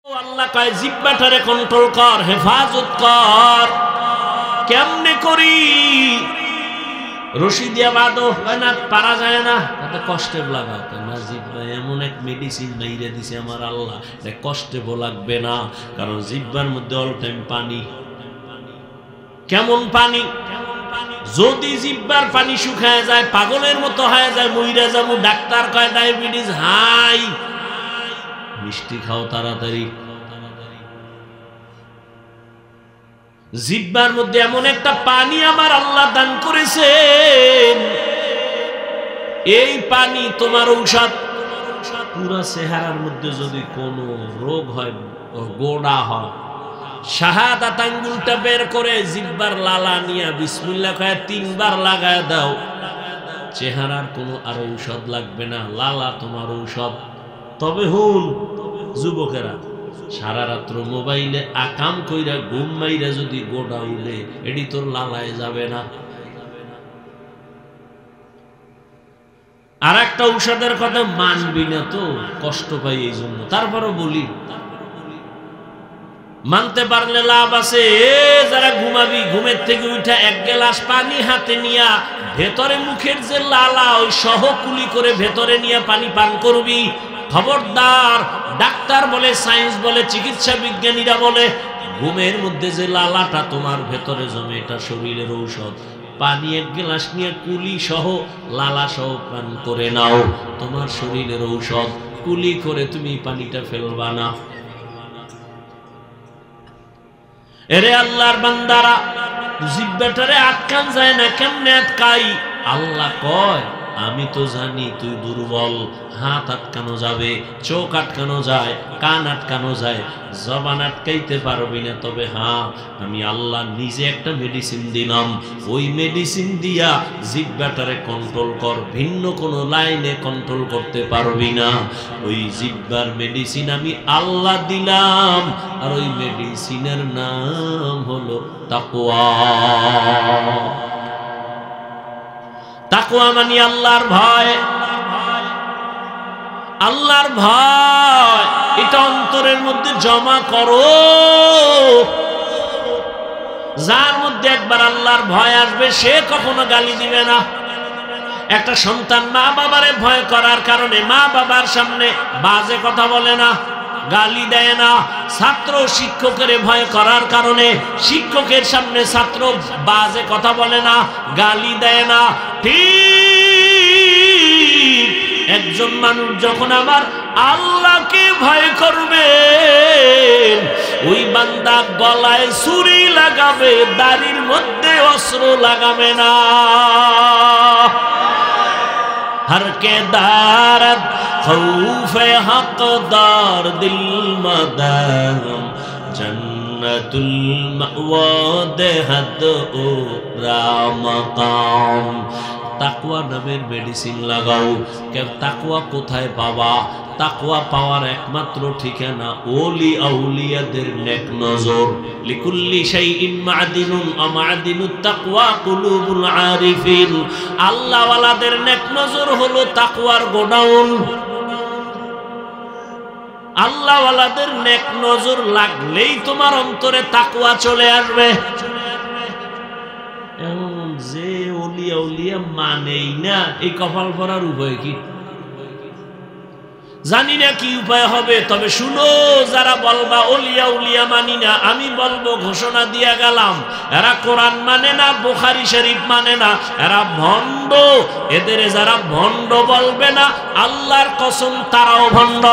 আল্লাহ কয় জিহ্বাটারে কন্ট্রোল কর, হেফাজত কর। কেমনে করি? রশি দিয়া বাঁধো, না পারা যায় না, এত কষ্টে লাগাও না। জিহ্বা এমন এক মেডিসিন মাইরে দিছে আমার আল্লাহ, কষ্টে লাগবে না, কারণ জিহ্বার মধ্যে অল টাইম পানি। কেমন পানি? যদি জিহ্বার পানি শুকায় যায়, পাগলের মতো হয়ে যায়, মইরা যাবো, ডাক্তার কয় ডায়াবেটিস হাই। মিষ্টি খাও তাড়াতাড়ি। জিহ্বার মধ্যে এমন একটা পানি আমার আল্লাহ দান করেছেন, এই পানি তোমার ঔষধ। পুরা চেহারার মধ্যে যদি কোনো রোগ হয়, গোড়া হয়, শাহাদাত আঙ্গুলটা বের করে জিহ্বার লালা নিয়া বিসমিল্লাহ কয়ে 3 বার লাগায় দাও, চেহারার কোনো আর ঔষধ লাগবে না, লালা তোমার ঔষধ। তবে হুন যুবকেরা, সারা রাত্র মোবাইলে আকাম কইরা ঘুম মাইরা যদি গোড়া উঠে, এটি তোর লালায় যাবে না। আর একটা ঔষধের কথা মানবি না তো, কষ্ট পাই এই জন্য, তারপরও বলি মানতে পারলে লাভ আছে। যারা ঘুমাবি, ঘুমের থেকে উঠা 1 গ্লাস পানি হাতে নিয়া ভেতরে মুখের যে লালা ওই সহ কুলি করে ভেতরে নিয়ে পানি পান করবি। খবরদার, ডাক্তার বলে, সায়েন্স বলে, চিকিৎসা বিজ্ঞানীরা বলে, ঘুমের মধ্যে যে লালাটা তোমার ভেতরে জমে, এটা শরীরের ঔষধ। পানি 1 গ্লাস নিয়ে কুলি সহ লালা সহ পান করে নাও, তোমার শরীরের ঔষধ। কুলি করে তুমি পানিটা ফেলবা না। এরে আল্লাহর বান্দারা, জিহ্বাটারে আটকান যায় না, কেমনে আটকাই? আল্লাহ কয় আমি তো জানি তুই দুর্বল। হাত আটকানো যাবে, চোখ আটকানো যায়, কান আটকানো যায়, জবান আটকাইতে পারবি না। তবে হ্যাঁ, আমি আল্লাহ নিজে একটা মেডিসিন দিলাম, ওই মেডিসিন দিয়া জিহ্বাটারে কন্ট্রোল কর, ভিন্ন কোনো লাইনে কন্ট্রোল করতে পারবি না। ওই জিহ্বার মেডিসিন আমি আল্লাহ দিলাম, আর ওই মেডিসিনের নাম হলো তাকওয়া। তাকওয়া মানে আল্লাহর ভয়। আল্লাহর ভয় এটা অন্তরের মধ্যে জমা করো। যার মধ্যে একবার আল্লাহর ভয় আসবে, সে কখনো গালি দিবে না। একটা সন্তান মা বাবারে ভয় করার কারণে মা বাবার সামনে বাজে কথা বলে না, গালি দেয় না। ছাত্র শিক্ষকের ভয় করার কারণে শিক্ষকের সামনে ছাত্র বাজে কথা বলে না, গালি দেয় না। ঠিক একজন মানুষ যখন আমার আল্লাহকে ভয় করবে, ওই বান্দা গলায় ছুরি লাগাবে, দাড়ির মধ্যে অস্ত্র লাগাবে না। हर के दारद खौफे हकदार दिल मदाम जन्नतुल मअवा देहद उरा मकाम। তাকওয়া নামের মেডিসিন লাগাও। তাকওয়া কোথায় পাবা? তাকওয়া পাওয়ার একমাত্র ঠিকানা ওলি আউলিয়াদের নেক নজর। লিকুল্লি শাইইন মা'দিনুন ওয়া মা'দিনুত তাকওয়া কুলুবুল আরিফিন। আল্লাহ ওয়ালাদের নেক নজর হলো তাকওয়ার গোডাউন। আল্লাহ ওয়ালাদের নেক নজর লাগলেই তোমার অন্তরে তাকওয়া চলে আসবে। যে ওলিয়া উলিয়া মানেই না, এই কপাল ভরার উপায় কি? জানি না কি উপায় হবে। তবে শুনো, যারা বলবা ওলিয়া উলিয়া মানি না, আমি বলবো, ঘোষণা দিয়া গেলাম, এরা কোরআন মানে না, বুখারী শরীফ মানে না, এরা ভণ্ড। এদের যারা ভণ্ড বলবে না, আল্লাহর কসম তারাও ভণ্ড।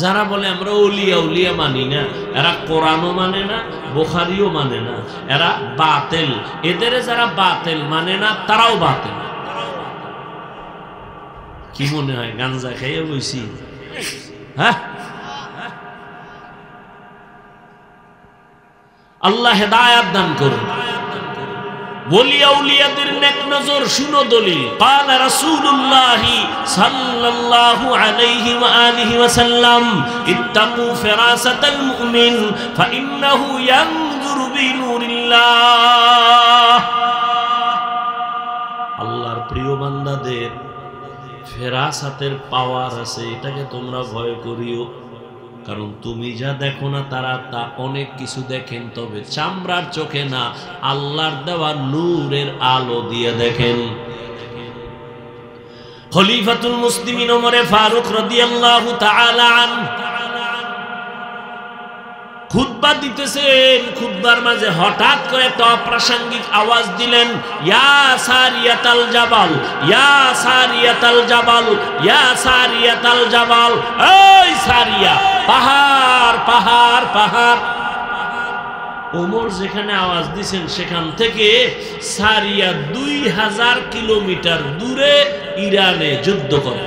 যারা বলে আমরা ওলিয়া উলিয়া মানি না, এরা কোরআনও মানে না, বুখারীও মানে না, এরা বাতিল। এদের যারা বাতিল মানে না, তারাও বাতিল। কি মনে হয় গাঞ্জা খাইয়ে বইছি? হ্যাঁ, আল্লাহ হেদায়েত দান করুন। ওলিয়া উলিয়াদের নেক নজর শুনো দলিল। قال رسول الله صلى الله عليه وآله وسلم اتقوا فراسة المؤمن فإنه ينظر بنور الله। আল্লাহর প্রিয় বান্দাদের ফেরাসাতের পাওয়ার আছে, এটাকে তোমরা ভয় করিও। কারণ তুমি যা দেখো না তারা তা অনেক কিছু দেখেন, তবে চামড়ার চোখে না, আল্লাহর দেওয়া নূরের আলো দিয়ে দেখেন। খলিফাতুল মুসলিমিন ওমর ফারুক রাদিয়াল্লাহু তাআলা আনহু খুতবা দিতেছেন, খুতবার মাঝে হঠাৎ করে একটা অপ্রাসঙ্গিক আওয়াজ দিলেন, ইয়া সারিয়াতাল জাবাল, ইয়া সারিয়াতাল জাবাল, ইয়া সারিয়াতাল জাবাল, এই সারিয়া, পাহাড় পাহাড় পাহাড়। ওমর যেখানে আওয়াজ দিছেন সেখান থেকে সারিয়া 2000 কিলোমিটার দূরে ইরানে যুদ্ধ করে।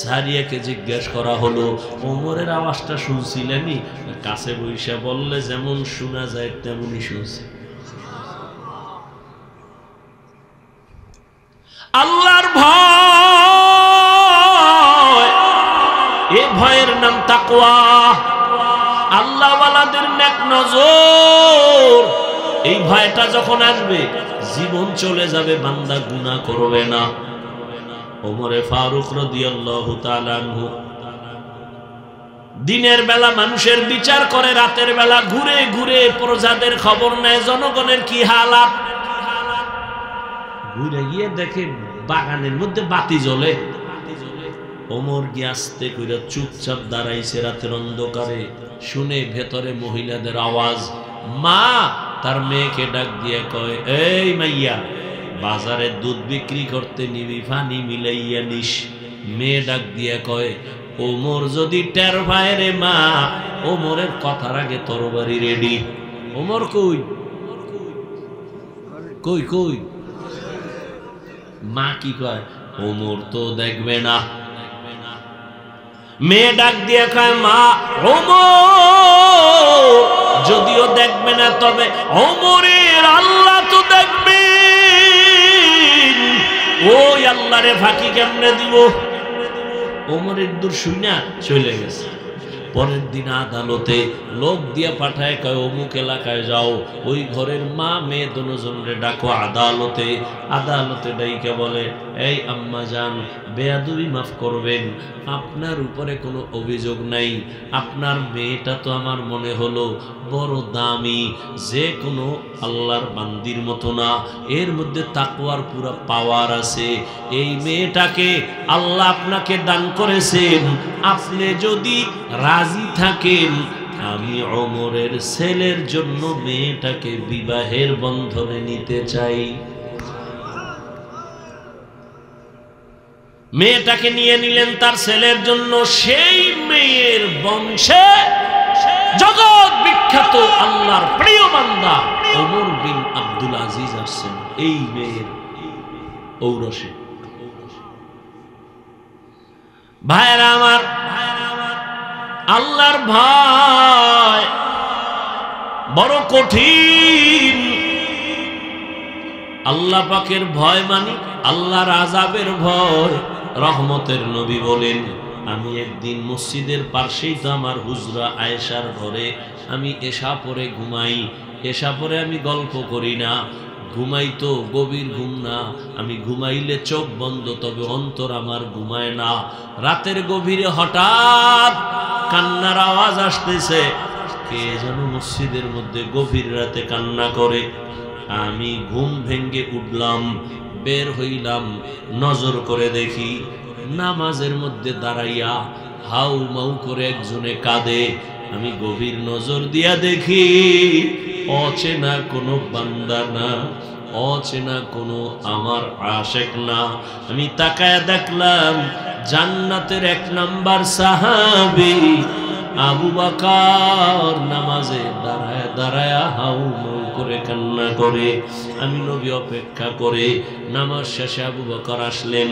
সারিয়াকে জিজ্ঞাসা করা হলো, ওমরের আওয়াজটা শুনছিলেনই? কাছে বইসা বললে যেমন শোনা যায় তেমনই শুনছি। আল্লাহর ভয়, এ ভয়ের নাম তাকওয়া। আল্লাহওয়ালাদের নেক নজর, এই ভয়টা যখন আসবে জীবন চলে যাবে, বান্দা গুনাহ করবে না। ওমরে ফারুক রাদিয়াল্লাহু তাআলা আনহু দিনের বেলা মানুষের বিচার করে, রাতের বেলা ঘুরে ঘুরে প্রজাদের খবর নেয়, জনগণের কি হালাত। ঘুরে গিয়ে দেখে বাগানের মধ্যে বাতি জ্বলে। ওমর গিয়ে আস্তে কইরা চুপচাপ দাঁড়াইছে রাতের অন্ধকারে, শুনে ভেতরে মহিলাদের আওয়াজ। মা তার মেয়েকে ডাক দিয়ে কয়, এই মাইয়া, বাজারে দুধ বিক্রি করতে নিবি, পানি মিলাইয়া নিস। মেয়ে ডাক দিয়ে কয়, ওমর যদি টের পায় রে মা, ওমরের কথার আগে তরবারি রেডি। ওমর কই কই কই? মা কি কয়, ওমর তো দেখবে না। মেয়ে ডাক দিয়ে কয়, মা ওমর যদিও দেখবে না, তবে ওমরের আল্লাহ তো দেখবে। ওই আল্লাহরে ফাঁকি কেমনে দিব? ওমরের দূর শুইনা চলে গেছে। পরের দিন আদালতে লোক দিয়ে পাঠায়, কয় অমুক এলাকায় যাও, ওই ঘরের মা মেয়ে দুজনরে ডাকো আদালতে। আদালতে ডাইকে বলে, এই আম্মা জান, বেয়াদবি মাফ করবেন, আপনার উপরে কোনো অভিযোগ নাই। আপনার মেয়েটা তো আমার মনে হলো বড় দামি, যে কোনো আল্লাহর বান্দির মতো না, এর মধ্যে তাকওয়ার পুরো পাওয়ার আছে। এই মেয়েটাকে আল্লাহ আপনাকে দান করেছেন, আপনি যদি রাজি থাকেন, আমি ওমরের ছেলের জন্য মেয়েটাকে বিবাহের বন্ধনে নিতে চাই। মেয়েটাকে নিয়ে নিলেন তার ছেলের জন্য। সেই মেয়ের বংশে জগৎ বিখ্যাত আল্লাহর প্রিয় বান্দা ওমর বিন আব্দুল আজিজ আসছেন এই মেয়ের ঔরসে। ভাইরা আমার, আল্লাহর ভয় বড় কঠিন। আল্লাহ পাকের ভয় মানে আল্লাহর আযাবের ভয়। রহমতের নবী বলেন, আমি একদিন মসজিদের পাশেই তো আমার হুজরা আয়েশার ঘরে আমি এশা পরে ঘুমাই। এশা পরে আমি গল্প করি না, ঘুমাই তো গভীর ঘুম না, আমি ঘুমাইলে চোখ বন্ধ, তবে অন্তর আমার ঘুমায় না। রাতের গভীরে হঠাৎ কান্নার আওয়াজ আসতেছে, কে যেন মসজিদের মধ্যে গভীর রাতে কান্না করে। আমি ঘুম ভেঙ্গে উঠলাম, বের হইলাম, নজর করে দেখি নামাজের মধ্যে দাঁড়াইয়া হাউ মাউ করে একজনে কাঁদে। আমি গভীর নজর দিয়া দেখি অচেনা কোনো বান্দা না, অচেনা কোনো আমার আশেক না। আমি তাকায়া দেখলাম জান্নাতের 1 নাম্বার সাহাবী আবু বকর নামাজে দাঁড়ায় দাঁড়ায় হাউ মাউ করে কান্না করে। আমি নবী অপেক্ষা করে, নামাজ শেষে আবু বকর আসলেন,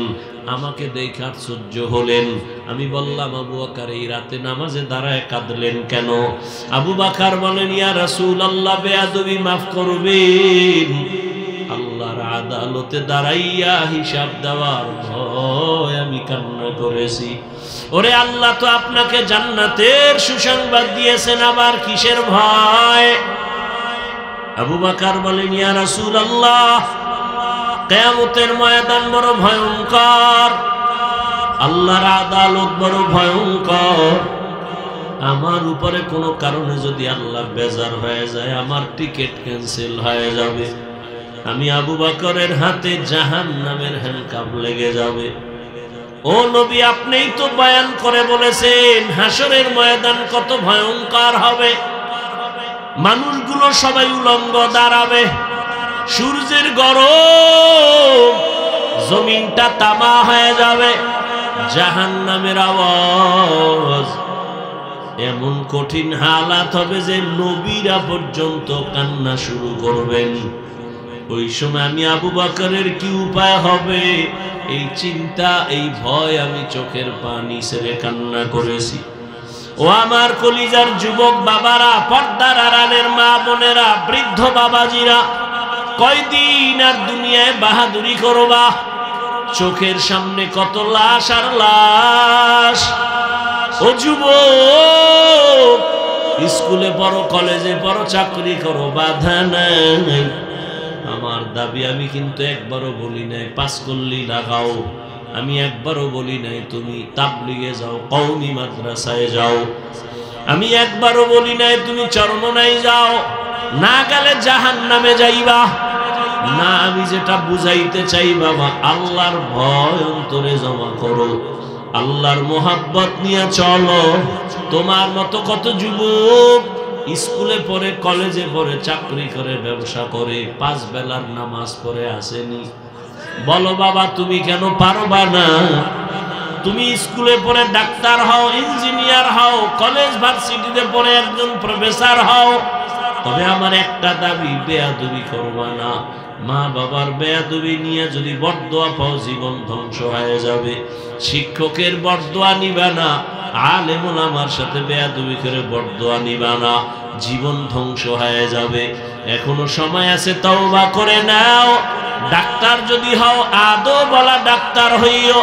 আমাকে দেখে আশ্চর্য হলেন। আমি বললাম, আবু বকর এই রাতে নামাজে দাঁড়ায় কাঁদলেন কেন? আবু বকর বলেন, ইয়া রাসূলুল্লাহ, বেয়াদবি মাফ করবেন, আল্লাহর আদালতে দাঁড়াইয়া হিসাব দেওয়ার ভয় আমি কান্না করেছি। ওরে আল্লাহ তো আপনাকে জান্নাতের সুসংবাদ দিয়েছেন, আবার কিসের ভয়? আবু বকর বলেন, ইয়া রাসূলুল্লাহ, কিয়ামতের ময়দান বড় ভয়ঙ্কর, আল্লাহর আদালত বড় ভয়ঙ্কর। আমার উপরে কোনো কারণে যদি আল্লাহ বেজার হয়ে যায়, আমার টিকিট ক্যান্সেল হয়ে যাবে, আমি আবু বকরের হাতে জাহান্নামের হ্যান্ডকাপ লেগে যাবে। ও নবী, আপনিই তো বয়ান করে বলেছেন হাসরের ময়দান কত ভয়ঙ্কর হবে। মানুষগুলো সবাই উলঙ্গ দাঁড়াবে, সূর্যের গরম, জমিনটা তামা হয়ে যাবে, জাহান্নামের আওয়াজ, এমন কঠিন হালাত হবে যে নবীরা পর্যন্ত কান্না শুরু করবেন। ওই সময় আমি আবু বকরের কি উপায় হবে, এই চিন্তা, এই ভয়, আমি চোখের পানি ছেড়ে কান্না করেছি। ও আমার কলিজার যুবক বাবারা, পর্দার আড়ালের মা বোনেরা, বৃদ্ধ বাবাজিরা, কয়দিন আর দুনিয়ায় বাহাদুরি করবা? চোখের সামনে কত লাশ আর লাশ। ও যুবক, স্কুলে পড়ো, কলেজে পড়ো, চাকরি করো, বাধা নাই। আমার দাবি, আমি কিন্তু একবারও বলি নাই পাস করলি লাগাও, আমি একবারও বলি নাই তুমি তাবলিগে যাও, কওমি মাদ্রাসায় যাও, আমি একবারও বলি নাই তুমি চরমনায় যাও, না গেলে জাহান্নামে যাইবা। না, আমি যেটা বুঝাইতে চাই বাবা, আল্লাহর ভয় অন্তরে জমা করো, আল্লাহর মোহাব্বত নিয়ে চলো। তোমার মতো কত যুবক স্কুলে পড়ে, কলেজে পড়ে, চাকরি করে, ব্যবসা করে, 5 বেলার নামাজ পড়ে আসেনি। বলো বাবা, তুমি কেন পারবা না? তুমি স্কুলে পড়ে ডাক্তার হও, ইঞ্জিনিয়ার হও, কলেজ ভার্সিটিতে পড়ে একজন প্রফেসর হও, তবে আমার একটা দাবি, বেয়াদবি করবা না। মা বাবার বেয়াদবি নিয়ে যদি বরদোয়া পাও, জীবন ধ্বংস হয়ে যাবে। শিক্ষকের বরদোয়া নিবা না, আলেম ওলামার সাথে বেয়াদবি করে বরদোয়া নিবা না, জীবন ধ্বংস হয়ে যাবে। এখনো সময় আছে, তওবা করে নাও। ডাক্তার যদি হও, আদৌ বলা ডাক্তার হইও।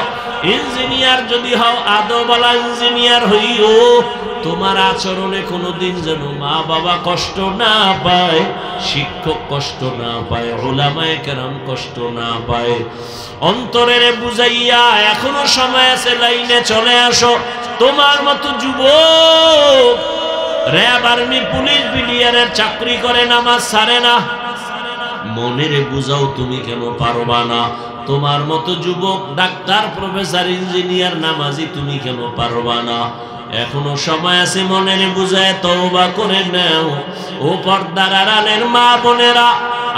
ইঞ্জিনিয়ার যদি হও, আদৌ বলা ইঞ্জিনিয়ার হইও। তোমার আচরণে কোনোদিন যেন মা বাবা কষ্ট না পায়, শিক্ষক কষ্ট না পায়, উলামায়ে কেরাম কষ্ট না পায়। অন্তরের বুঝাইয়া এখনো সময় আছে, লাইনে চলে আসো। তোমার মতো যুবক র‍্যাব, আর্মি, পুলিশ, বিডিআরের চাকরি করে, নামাজ ছাড়ে না। মনের বুঝাও, তুমি কেন পারবা না? তোমার মতো যুবক ডাক্তার, প্রফেসর, ইঞ্জিনিয়ার, নামাজি, তুমি কেন পারবা না? এখনো সময় আছে, মনের বুঝায় তওবা করে নাও। ও পর্দার আড়ালের মা বোনেরা,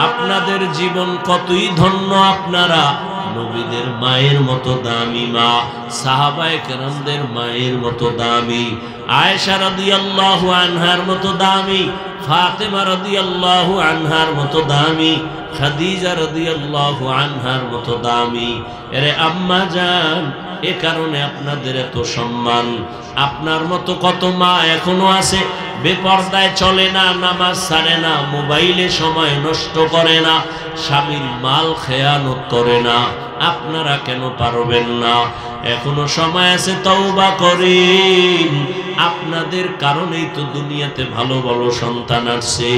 আপনাদের জীবন কতই ধন্য। আপনারা নবীদের মায়ের মতো দামি মা, সাহাবায়ে কেরামদের মায়ের মতো দামি, আয়েশা রাদিয়াল্লাহু আনহার মতো দামি, ফাতেমা রাদিয়াল্লাহু আনহার মতো দামি, খাদিজা রাদিয়াল্লাহু আনহার মতো দামি। এরে আম্মা জান, এ কারণে আপনাদের এত সম্মান। আপনার মতো কত মা এখনো আছে, বেপরদায় চলে না, নামাজ ছাড়ে না, মোবাইলে সময় নষ্ট করে না, স্বামীর মাল খেয়ানত করে না। আপনারা কেন পারবেন না? এখনো সময় আছে, তওবা করেন। আপনাদের কারণেই তো দুনিয়াতে ভালো ভালো সন্তান আসছে।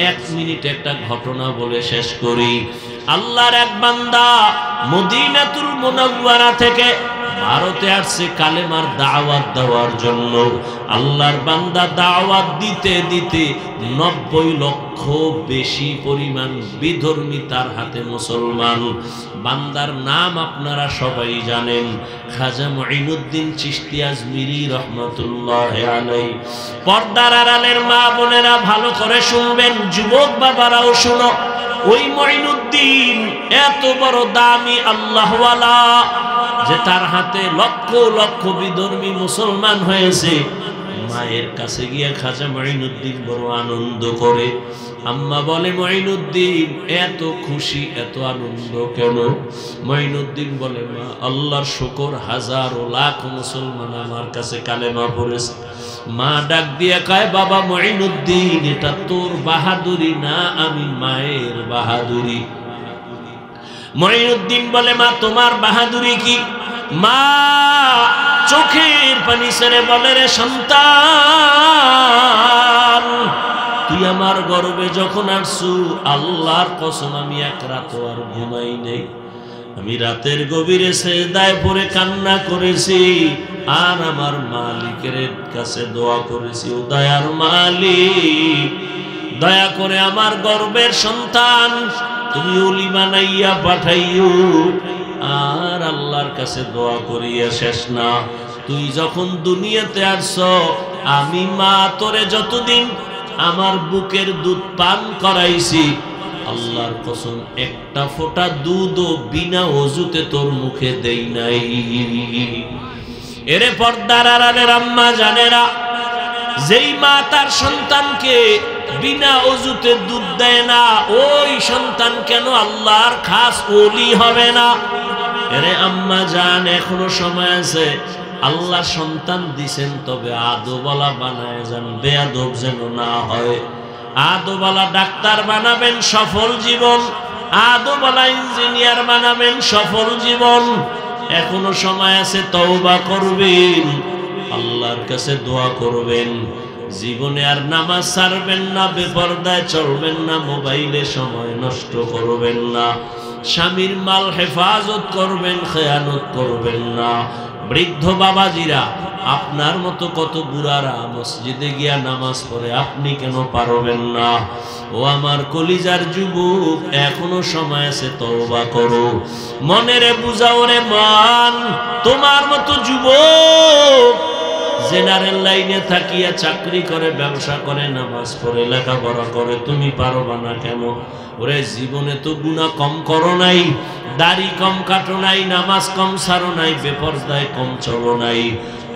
1 মিনিট একটা ঘটনা বলে শেষ করি। আল্লাহর এক বান্দা মদিনাতুল মুনাওয়ারা থেকে ভারতে আসছে কালেমার দাওয়াত দেওয়ার জন্য। আল্লাহর বান্দা দাওয়াত দিতে দিতে 90 লক্ষ বেশি পরিমাণ বিধর্মী তার হাতে মুসলমান। বান্দার নাম আপনারা সবাই জানেন, খাজা মুঈনুদ্দিন চিশতি আজমিরি রহমাতুল্লাহি আলাইহি। পর্দার আড়ালের মা বোনেরা ভালো করে শুনবেন, যুবক বাবারাও শুনো। ওই মুঈনুদ্দিন এত বড় দামি আল্লাহওয়ালা যে তার হাতে লক্ষ লক্ষ বিধর্মী মুসলমান হয়েছে। মায়ের কাছে গিয়ে খাজা মুঈনুদ্দিন বড় আনন্দ করে। আম্মা বলে, মুঈনুদ্দিন এত খুশি, এত আনন্দ কেন? মুঈনুদ্দিন বলে, মা আল্লাহর শুকর, হাজারো লাখ মুসলমান আমার কাছে কালেমা পড়েছে। মা ডাক দিয়ে কয়, বাবা মুঈনুদ্দিন, এটা তোর বাহাদুরি না, আমি মায়ের বাহাদুরি। মুঈনুদ্দিন বলে, মা তোমার বাহাদুরি কি? মা চোখের পানি ছেড়ে বলে, রে সন্তান, তুই আমার গর্বে যখন আসছু আল্লাহর কসম আমি এক রাত আর ঘুমাই নেই আমি রাতের গভীরে সেজদায় পড়ে কান্না করেছি আর আমার মালিকের কাছে দোয়া করেছি ও দয়ার মালিক দয়া করে আমার গর্বের সন্তান তুমি ওলি বানাইয়া পাঠাইও আর আল্লাহর কাছে দোয়া করিয়া শেষ না তুই যখন দুনিয়াতে আসছ আমি মা তোরে যতদিন আমার বুকের দুধ পান করাইছি আল্লাহর কসম একটা ফোঁটা দুধও বিনা ওযুতে তোর মুখে দেই নাই এরে পর্দার আড়ালের আম্মা জানেরা যেই মা তার সন্তানকে বিনা ওযুতে দুধ দেয় না ওই সন্তান কেন আল্লাহর খাস ওলি হবে না এরে আম্মা জান এখনো সময় আছে আল্লাহ সন্তান দিছেন তবে আদবওয়ালা বানায় যান বেয়াদব যেন না হয় আদবওয়ালা ডাক্তার বানাবেন সফল জীবন আদবওয়ালা ইঞ্জিনিয়ার বানাবেন সফল জীবন এখনো সময় আছে তওবা করবেন আল্লাহর কাছে দোয়া করবেন জীবনে আর নামাজ ছাড়বেন না বেপরদায় চলবেন না মোবাইলে সময় নষ্ট করবেন না স্বামীর মাল হেফাজত করবেন খেয়ানত করবেন না বৃদ্ধ বাবাজিরা আপনার মতো কত বুড়ারা মসজিদে গিয়া নামাজ পড়ে আপনি কেন পারবেন না ও আমার কলিজার যুবক এখনো সময় আছে তওবা করো মনেরে বুঝাও রে মান তোমার মতো যুবক জেনারেল লাইনে থাকিয়া চাকরি করে ব্যবসা করে নামাজ পড়ে লেখাপড়া করে তুমি পারবা না কেন ওরে জীবনে তো গুনাহ কম করো নাই দাড়ি কম কাটো নাই নামাজ কম ছাড়ো নাই বেপরদায় কম চলো নাই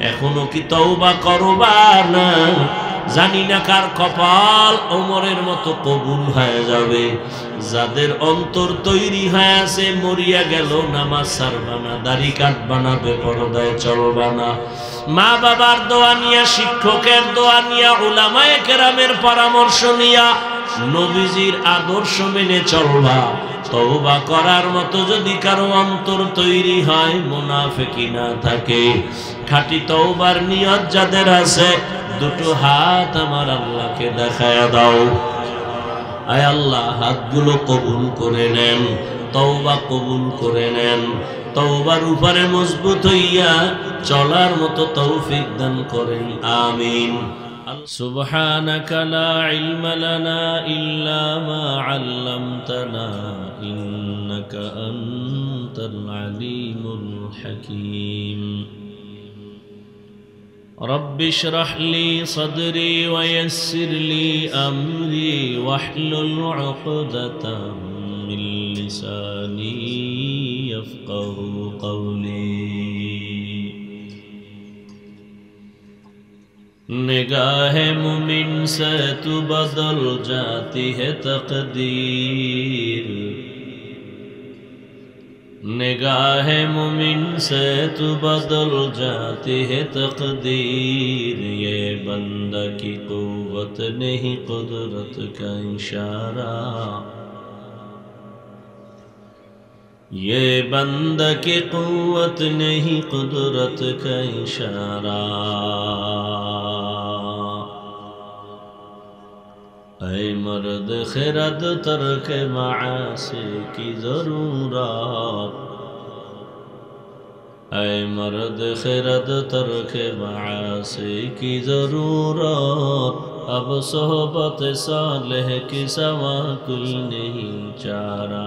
এখনো কি তওবা করবা না জানি না কার কপাল ওমরের মতো কবুল হয়ে যাবে যাদের অন্তর তৈরি হয়ে আছে মরিয়া গেল নামাজ ছাড়বা না দাড়ি কাটবা না বেপরদায় চলবা না মা বাবার দোয়া নিয়া শিক্ষকের দোয়া নিয়া উলামায়ে কেরামের পরামর্শ নিয়া নবীজির আদর্শ মেনে চলবা তওবা করার মতো যদি কারো অন্তর তৈরি হয় মুনাফিকি না থাকে খাঁটি তওবার নিয়ত যাদের আছে দুটো হাত আমার আল্লাহকে দেখায়া দাও আয় আল্লাহ হাতগুলো কবুল করে নেন তওবা কবুল করে নেন তওবার উপরে মজবুত হইয়া চলার মতো তৌফিক দান করেন আমিন سبحانك لا علم لنا إلا ما علمتنا إنك أنت العليم الحكيم رب اشرح لي صدري ويسر لي أمري واحلل عقدة من لساني يفقه قولي निगाह मुमिन से तू बदल जाती है तकदीर निगाह मुमिन से तू बदल जाती है तकदीर ये बंदा की कुव्वत नहीं कुदरत का इशारा ये बंदा की कुव्वत नहीं कुदरत का इशारा ऐ मर्द खिरद तर्क मासी की जरूरत ऐ मर्द खिरद तर्क मासी की जरूरत अब सोहबत सालेह की सवा कोई नहीं चारा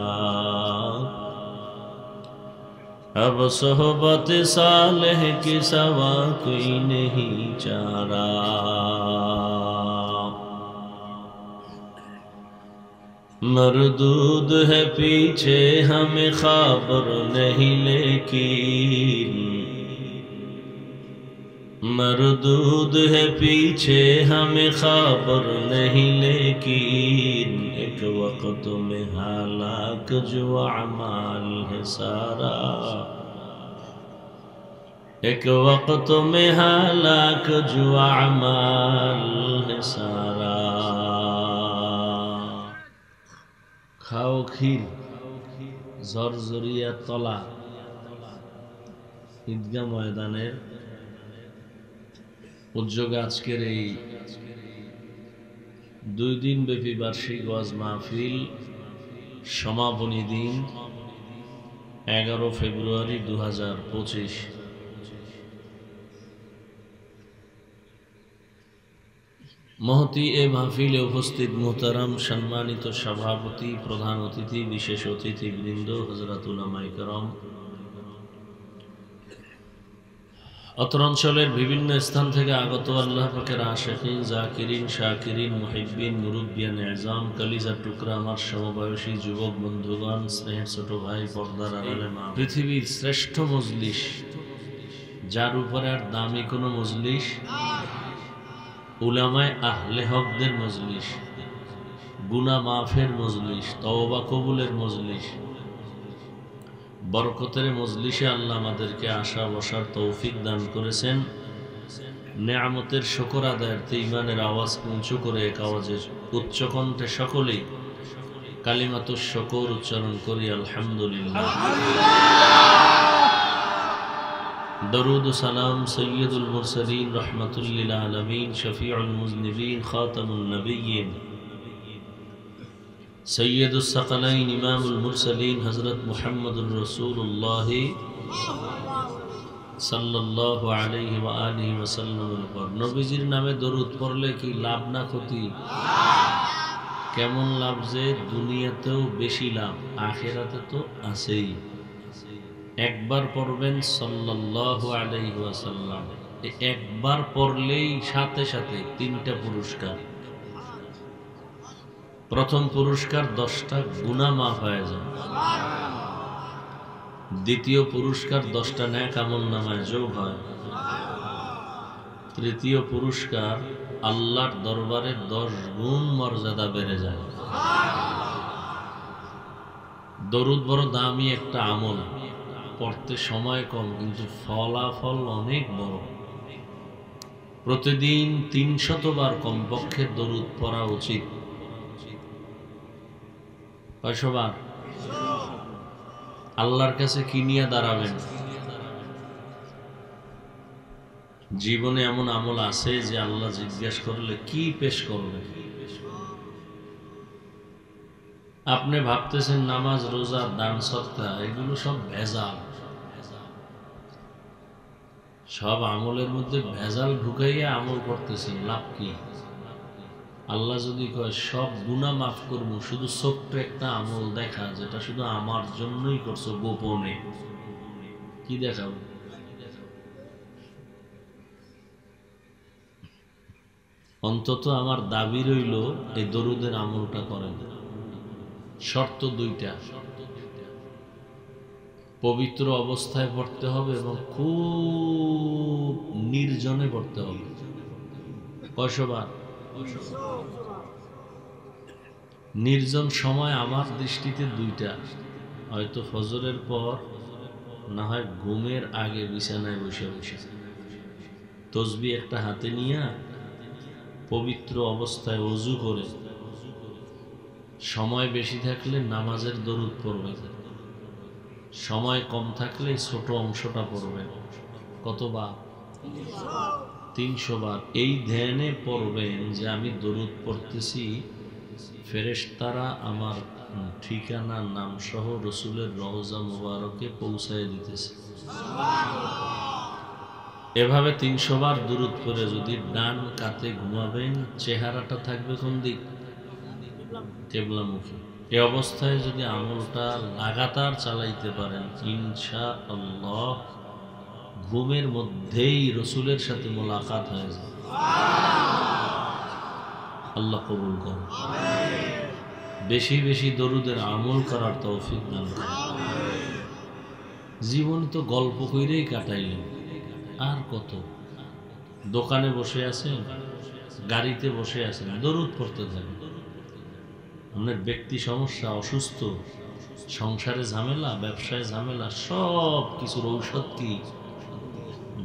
अब सोहबत सालेह की सवा कोई नहीं चारा मरदूद है पीछे हमें खबर नहीं लेकिन मरदूद है पीछे हमें खबर नहीं लेकिन एक वक्त में हालाक जो अमाल है सारा एक वक्त में हालाक जो अमाल है सारा खाओ खीर जरजरिया तला ঈদগাহ ময়দানের উদ্যোগে আজকের এই 2 দিন ব্যাপী বার্ষিক ওয়াজ মাহফিল সমাপনী দিন 11 ফেব্রুয়ারি 2025। মহতি এ মাহফিলে উপস্থিত মোহতারাম সম্মানিত সভাপতি, প্রধান অতিথি, বিশেষ অতিথিবৃন্দ, হযরত উলামায়ে কেরাম, অত্র অঞ্চলের বিভিন্ন স্থান থেকে আগত আল্লাহ পাকের আশিকিন, জাকিরিন, শাকিরিন, মুহিব্বিন, মুরব্বিয়ান এজাম, কলিজার টুকরা আমার সমবয়সী যুবক বন্ধুগণ, স্নেহের ছোট ভাই, পর্দার আড়ালে মা, পৃথিবীর শ্রেষ্ঠ মজলিস, যার উপরে আর দামি কোনো মজলিস, উলামায়ে আহলে হকদের মজলিস, গুনাহ মাফের মজলিস, তওবা কবুলের মজলিস, বরকতের মজলিসে আল্লাহ আমাদেরকে আসা বসার তৌফিক দান করেছেন। নেয়ামতের শুকর আদায়ার্থে ঈমানের আওয়াজ উঁচু করে এক আওয়াজে উচ্চ কণ্ঠে সকলেই কালিমাতুশ শুকর উচ্চারণ করি, আলহামদুলিল্লাহ। দরুদ ও সালাম সৈয়দুল মুরসালিন, রাহমাতুল লিল আলামিন, শফিউল মুজনিবিন, খাতামুন নবিয়্যিন, সৈয়দুস সাকালাইন, ইমামুল মুরসালিন, হযরত মুহাম্মদুর রাসূলুল্লাহ সাল্লাল্লাহু আলাইহি ওয়া আলিহি ওয়াসাল্লামের উপর নবীজির নামে দরুদ পড়লে কি লাভ না ক্ষতি? কেমন লাভ যে দুনিয়াতেও বেশি লাভ, আখিরাতে তো আছেই। একবার পড়বেন সাল্লাল্লাহু আলাইহি ওয়াসাল্লাম, একবার পড়লেই সাথে সাথে 3টা পুরস্কার। প্রথম পুরস্কার 10টা গুনাহ মাফ হয়ে যায়। দ্বিতীয় পুরস্কার 10টা নেক আমলনামায় যোগ হয়। তৃতীয় পুরস্কার আল্লাহর দরবারে 10 গুণ মর্যাদা বেড়ে যায়। দরুদ বড় দামি একটা আমল, পড়তে সময় কম কিন্তু ফলাফল অনেক বড়। প্রতিদিন 300 বার কমপক্ষে দরুদ পড়া উচিত। কয়শবার? আল্লাহর কাছে কি নিয়ে দাঁড়াবেন? জীবনে এমন আমল আছে যে আল্লাহ জিজ্ঞেস করলে কি পেশ করবেন? আপনি ভাবতেছেন নামাজ, রোজা, দান, সদকা এগুলো সব ভেজাল। সব আমলের মধ্যে ভেজাল ঢুকাইয়া আমল করতেছেন, লাভ কি? আল্লাহ যদি কয় সব গুনাহ মাফ করবো, শুধু ছোট্ট একটা আমল দেখা যেটা শুধু আমার জন্যই করছো গোপনে, কি দেখাবো? অন্তত আমার দাবি রইল এই দরুদের আমলটা করেন। শর্ত 2টা, পবিত্র অবস্থায় পড়তে হবে এবং খুব নির্জনে পড়তে হবে। কয়শবার? নির্জন সময় আমার দৃষ্টিতে 2টা, হয়তো ফজরের পর, না হয় ঘুমের আগে বিছানায় বসে বসে তসবিহ একটা হাতে নিয়ে পবিত্র অবস্থায় ওযু করে, সময় বেশি থাকলে নামাজের দরুদ পড়বেন, সময় কম থাকলে ছোট অংশটা পড়বেন। কতবার? 300 বার। এই ধ্যানে পড়বেন যে আমি দরুদ পড়তেছি, ফেরেশতারা আমার ঠিকানা, নাম সহ রসুলের রওজা মুবারকে পৌঁছায় দিতেছে। এভাবে 300 বার দরুদ পড়ে যদি ডান কাতে ঘুমাবেন, চেহারাটা থাকবে কোন দিক? কিবলামুখী। এই অবস্থায় যদি আমলটা লাগাতার চালাইতে পারেন, ইনশাআল্লাহ ঘুমের মধ্যেই রসুলের সাথে মোলাকাত হয়ে যায়। আল্লাহ কবুল করুন। বেশি বেশি দরুদের আমল করার তৌফিক দান করুন। জীবন তো গল্প কইরেই কাটাইলেন, আর কত? দোকানে বসে আছেন, গাড়িতে বসে আছেন, দরুদ পড়তে থাকেন। আপনার ব্যক্তি সমস্যা, অসুস্থ, সংসারে ঝামেলা, ব্যবসায় ঝামেলা, সব কিছুর ঔষধ কি?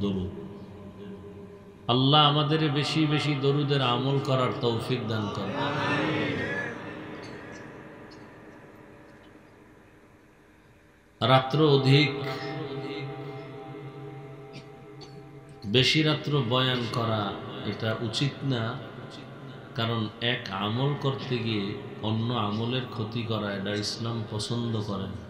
দরুদ। আল্লাহ আমাদের বেশি বেশি দরুদের আমল করার তৌফিক দান করেন। রাত্র অধিক বেশি রাত্র বয়ান করা এটা উচিত না, কারণ এক আমল করতে গিয়ে অন্য আমলের ক্ষতি করা এটা ইসলাম পছন্দ করে না।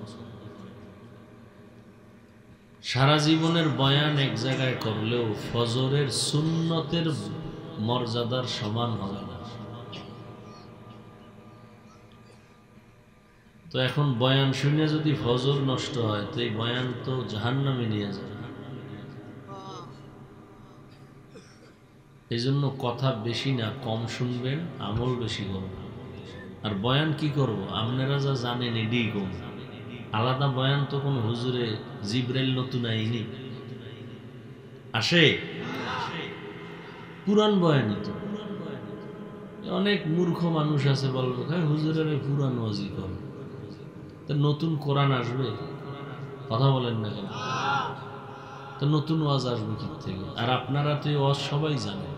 সারা জীবনের বয়ান এক জায়গায় করলেও ফজরের সুন্নতের মর্যাদার সমান হবে না। তো এখন বয়ান শুনে যদি ফজর নষ্ট হয় তো এই বয়ান তো জাহান্নামে নিয়ে যাবে। এই জন্য কথা বেশি না, কম শুনবেন, আমল বেশি করবেন। আর বয়ান কি করব, আপনারা যা জানেন এডিই কম। আলাদা বয়ান তো কোনো হুজুরে জিব্রাইল নতুন আইনি আসে, পুরান বয়ানই তো। অনেক মূর্খ মানুষ আছে বলবো হুজুরের পুরান ওয়াজি কর, তো নতুন কোরআন আসবে? কথা বলেন না কেন? তো নতুন ওয়াজ আসবে কি থেকে? আর আপনারা তো এই ওয়াজ সবাই জানেন।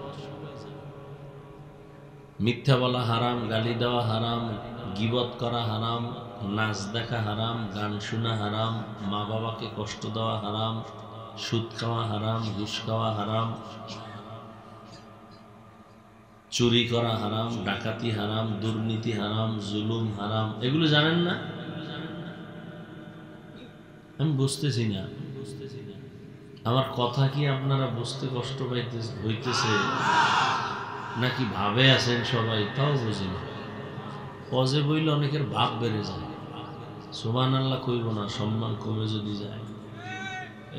মিথ্যা বলা হারাম, গালি দেওয়া হারাম, গীবত করা হারাম, নাচ দেখা হারাম, গান শোনা হারাম, মা বাবাকে কষ্ট দেওয়া হারাম, সুদ খাওয়া হারাম, ঘুষ খাওয়া হারাম, চুরি করা হারাম, ডাকাতি হারাম, দুর্নীতি হারাম, জুলুম হারাম। এগুলো জানেন না? আমি বুঝতেছি না আমার কথা কি আপনারা বুঝতে কষ্ট হইতেছে নাকি ভাবে আছেন সবাই তাও বুঝি না। পজে বইলে অনেকের ভাব বেড়ে যায়, সুবহানাল্লাহ কইব না, সম্মান কমে যদি যায়।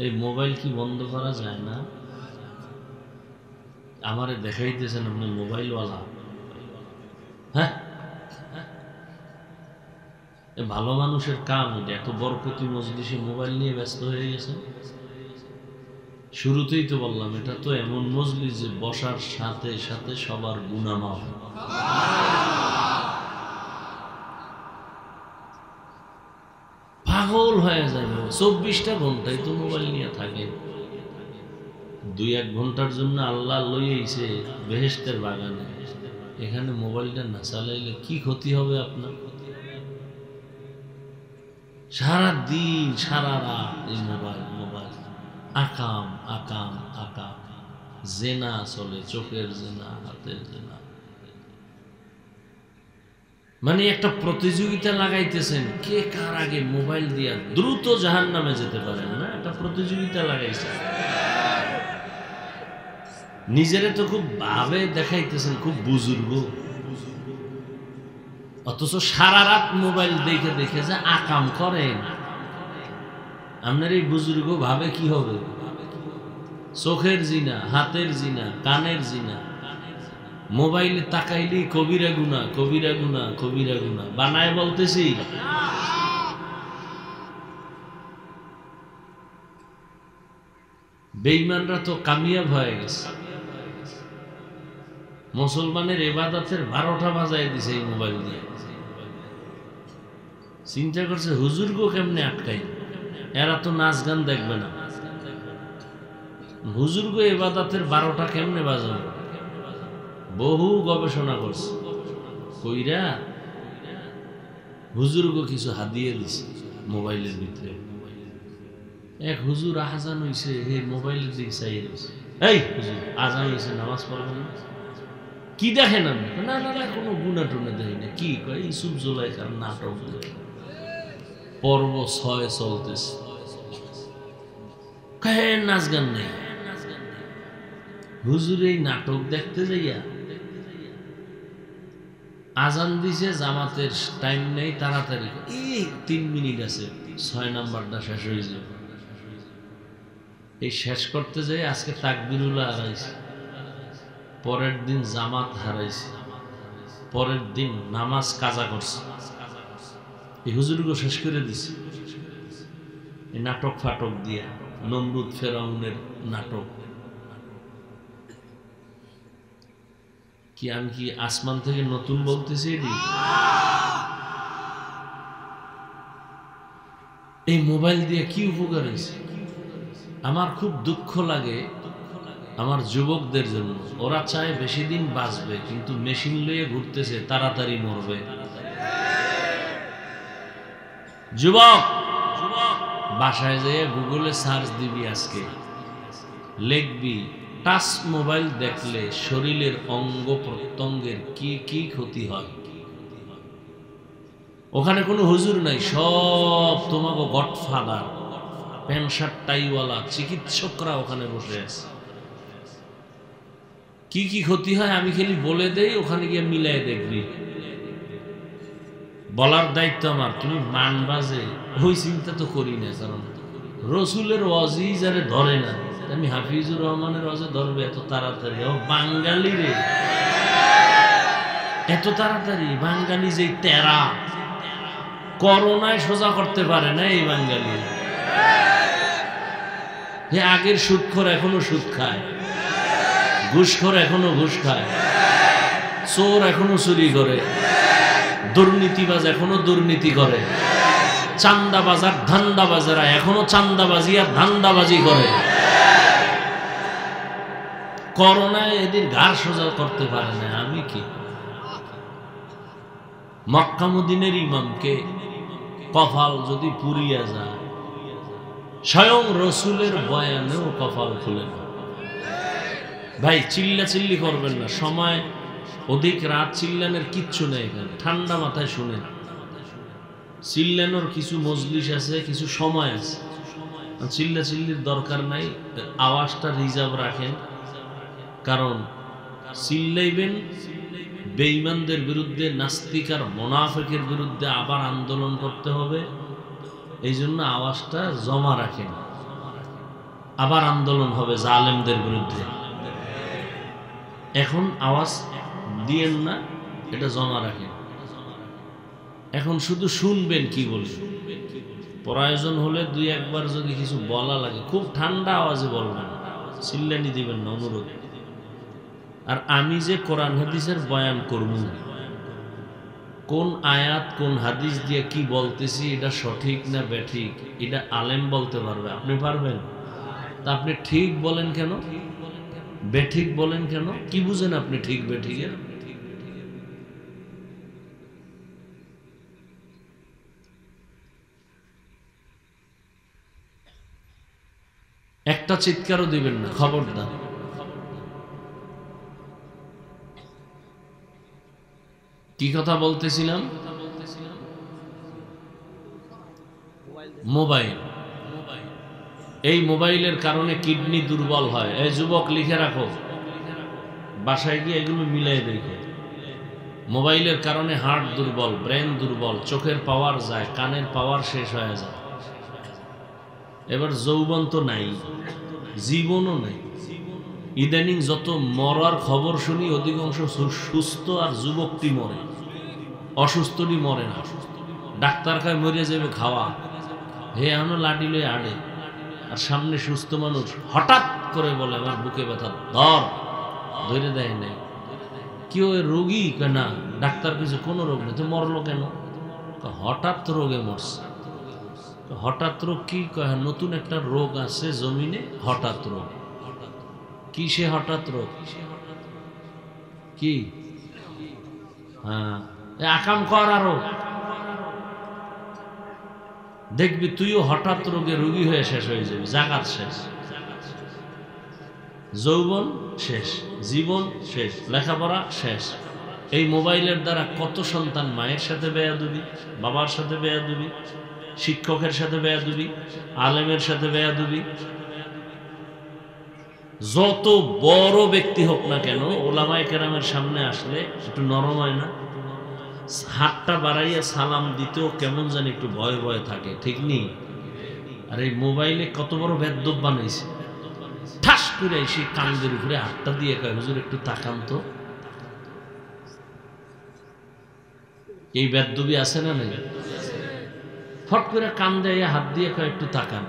এই মোবাইল কি বন্ধ করা যায় না? আমারে দেখাইতেছেন আপনি মোবাইলওয়ালা। হ্যাঁ, ভালো মানুষের কাম এটা। এত বরকতি মজলিসে মোবাইল নিয়ে ব্যস্ত হয়ে গেছে। শুরুতেই তো বললাম এটা তো এমন মজলিস যে বসার সাথে সাথে সবার গুনাহ মাফ। পাগল হয়ে যাবে, 24টা ঘন্টাই তো মোবাইল নিয়ে থাকে। 2-1 ঘন্টার জন্য আল্লাহ লইয়েছে বেহেশতের বাগানে, এখানে মোবাইলটা না চালাইলে কি ক্ষতি হবে আপনার? সারা দিন সারা রাত এই মোবাইল মোবাইল, আকাম আকাম আকাম, জেনা চলে, চোখের জেনা, হাতের জেনা। মানে একটা প্রতিযোগিতা লাগাইতেছেন কে কার আগে মোবাইল দিয়া দ্রুত জাহান্নামে যেতে পারেন না, একটা প্রতিযোগিতা লাগাইছে। নিজেরে তো খুব ভাবে দেখাইতেছেন খুব বুজুর্গ, অথচ সারা রাত মোবাইল দেখে দেখে যে আকাম করেন। আপনার এই বুজুর্গ ভাবে কি হবে? চোখের জিনা, হাতের জিনা, কানের জিনা, মোবাইলে তাকাইলেই কবিরা গুনাহ, কবিরা গুনাহ, কবিরা গুনাহ বানায় বলতেছি। বেঈমানরা তো কামিয়াব হয়ে গেছে। মুসলমানের ইবাদতের 12টা বাজায় দিছে এই মোবাইল দিয়ে। চিন্তা করছে হুজুরগো কেমনে আটকাই, এরা তো নাচ গান দেখবে না, হুজুরগো ইবাদতের 12টা কেমনে বাজাবে। বহু গবেষণা করছে, কইরা হুজুরগো কিছু হাদিয়ে দিছে মোবাইলের ভিতরে। এক হুজুর আজান হইছে, হে মোবাইলের দিকে চাইয়ে দিছে, এই হুজুর আজান হইছে নামাজ পড়বেন না? কি দেখেন আপনি? না না না, কোনো গুণা টুনা দেখি না। কি কয়? ইউসুফ জুলাইখার নাটক দেখি, পর্ব 6 চলতেছে, নাচ গান নেই। হুজুর এই নাটক দেখতে যাইয়া আজান দিছে, জামাতের টাইম নেই, তাড়াতাড়ি 3 মিনিট আছে 6 নাম্বারটা শেষ হয়ে যাবে। এই শেষ করতে যাই আজকে তাকবীরুল্লাহ হারাইছে, পরের দিন জামাত হারাইছে, পরের দিন নামাজ কাজা করছে। এই হুজুরগো শেষ করে দিছে এই নাটক ফাটক দিয়া, নমরুদ ফেরাউনের নাটক। কি আমি কি আসমান থেকে নতুন বলতেছি? এই মোবাইল দিয়ে কি উপকার হয়েছে? আমার খুব দুঃখ লাগে আমার যুবকদের জন্য। ওরা চায় বেশি দিন বাঁচবে, কিন্তু মেশিন লইয়ে ঘুরতেছে, তাড়াতাড়ি মরবে। যুবক বাসায় যেয়ে গুগলে সার্চ দিবি, আজকে লিখবি টাচ মোবাইল দেখলে শরীরের অঙ্গ প্রত্যঙ্গের কি কি ক্ষতি হয়। ওখানে কোনো হুজুর নাই, সব তোমাকে গডফাদার, প্যান্ট শার্ট টাইওয়ালা চিকিৎসকরা ওখানে বসে আছে। কি কি ক্ষতি হয় আমি খালি বলে দেই, ওখানে গিয়ে মিলাই দেখবি। বলার দায়িত্ব আমার, তুমি মানবা যে ওই চিন্তা তো করি না, কারণ রসুলের ওয়াজি যারে ধরে না, আমি হাফিজুর রহমানের ওয়াজে ধরবে এত তাড়াতাড়ি? ও বাঙালি রে, এত তাড়াতাড়ি? বাঙালি যে তেরা, করোনায় সোজা করতে পারে না এই বাঙালি। যে আগের সুদখোর এখনো সুদ খায়, ঘুষখোর এখনো ঘুষ খায়, চোর এখনো চুরি করে, দুর্নীতিবাজ এখনো দুর্নীতি করে, চান্দাবাজ আর ধান্দাবাজেরা এখনো চান্দাবাজি আর ধান্দাবাজি করে। করোনায় এদের ঘাড় সোজা করতে পারে না, আমি কি? মক্কা মদিনের ইমামকে কপাল যদি পুড়িয়া যায়, স্বয়ং রসুলের বয়ানেও কপাল খুলে না। ভাই চিল্লা চিল্লি করবেন না, সময় অধিক রাত চিল্লানের কিচ্ছু নেই এখানে, ঠান্ডা মাথায় শুনেন। চিল্লানোর কিছু মজলিস আছে, কিছু সময় আছে, চিল্লা চিল্লির দরকার নাই, আওয়াজটা রিজার্ভ রাখেন। কারণ চিল্লাইবেন বেঈমানদের বিরুদ্ধে, নাস্তিক আর মুনাফিকের বিরুদ্ধে আবার আন্দোলন করতে হবে, এই জন্য আওয়াজটা জমা রাখেন। আবার আন্দোলন হবে জালেমদের বিরুদ্ধে, এখন আওয়াজ দিয়েন না, এটা জমা রাখেন। এখন শুধু শুনবেন কি বলি, প্রয়োজন হলে দুই একবার যদি কিছু বলা লাগে খুব ঠান্ডা আওয়াজে বলবেন, চিল্লানি দিবেন না, অনুরোধ। আর আমি যে কোরআন হাদিসের বয়ান করব, কোন আয়াত কোন হাদিস দিয়ে কি বলতেছি, এটা সঠিক না বেঠিক, এটা আলেম বলতে পারবে, আপনি পারবেন? তা আপনি ঠিক বলেন কেন, বেঠিক বলেন কেন? কি বুঝেন আপনি ঠিক বেঠিকের? একটা চিৎকারও দিবেন না, খবরদার। কি কথা বলতেছিলাম? মোবাইল। এই মোবাইলের কারণে কিডনি দুর্বল হয়। এই যুবক লিখে রাখো, বাসায় গিয়ে এগুলো মিলাই দেখো। মোবাইলের কারণে হার্ট দুর্বল, ব্রেন দুর্বল, চোখের পাওয়ার যায়, কানের পাওয়ার শেষ হয়ে যায়। এবার যৌবন তো নাই, জীবনও নাই। ইদানিং যত মরার খবর শুনি, অধিকাংশ সুস্থ আর যুবকটি মরে, অসুস্থটি মরে না। ডাক্তার খায় মরে যাবে খাওয়া, হে এখনো লাঠি লয়ে আড়ে, আর সামনে সুস্থ মানুষ হঠাৎ করে বলে আমার বুকে ব্যথা, ধরে দেয় নাই। কি ওই রোগী? না, ডাক্তার কিছু কোনো রোগ নেই, তো মরলো কেন? হঠাৎ রোগে মরছে। হঠাৎ রোগ কি কয়? নতুন একটা রোগ আছে জমিনে, হঠাৎ রোগ। কি সে হঠাৎ রোগ? কি? হ্যাঁ, আকাম কর আরো, দেখবি তুইও হঠাৎ রোগে রোগী হয়ে শেষ হয়ে যাবি। জাগাত শেষ, যৌবন শেষ, জীবন শেষ, লেখাপড়া শেষ। এই মোবাইলের দ্বারা কত সন্তান মায়ের সাথে বেয়াদবি, বাবার সাথে বেয়াদবি, শিক্ষকের সাথে বেয়াদবি, আলেমের সাথে বেয়াদবি। যত বড় ব্যক্তি হোক না কেন, ওলামায়ে কেরামের সামনে আসলে একটু নরম হয় না? হাতটা বাড়াইয়া সালাম দিতেও কেমন জানি একটু ভয় ভয় থাকে, ঠিক নেই? আর এই মোবাইলে কত বড় বেদ্যপ বানাইছে, ঠাস করে এসে কান্দের উপরে হাতটা দিয়ে কয় হুজুর একটু তাকান তো। এই বেদ্যবি আছে না নাই? ফট করে কান দেয়, হাত দিয়ে কয় একটু তাকান।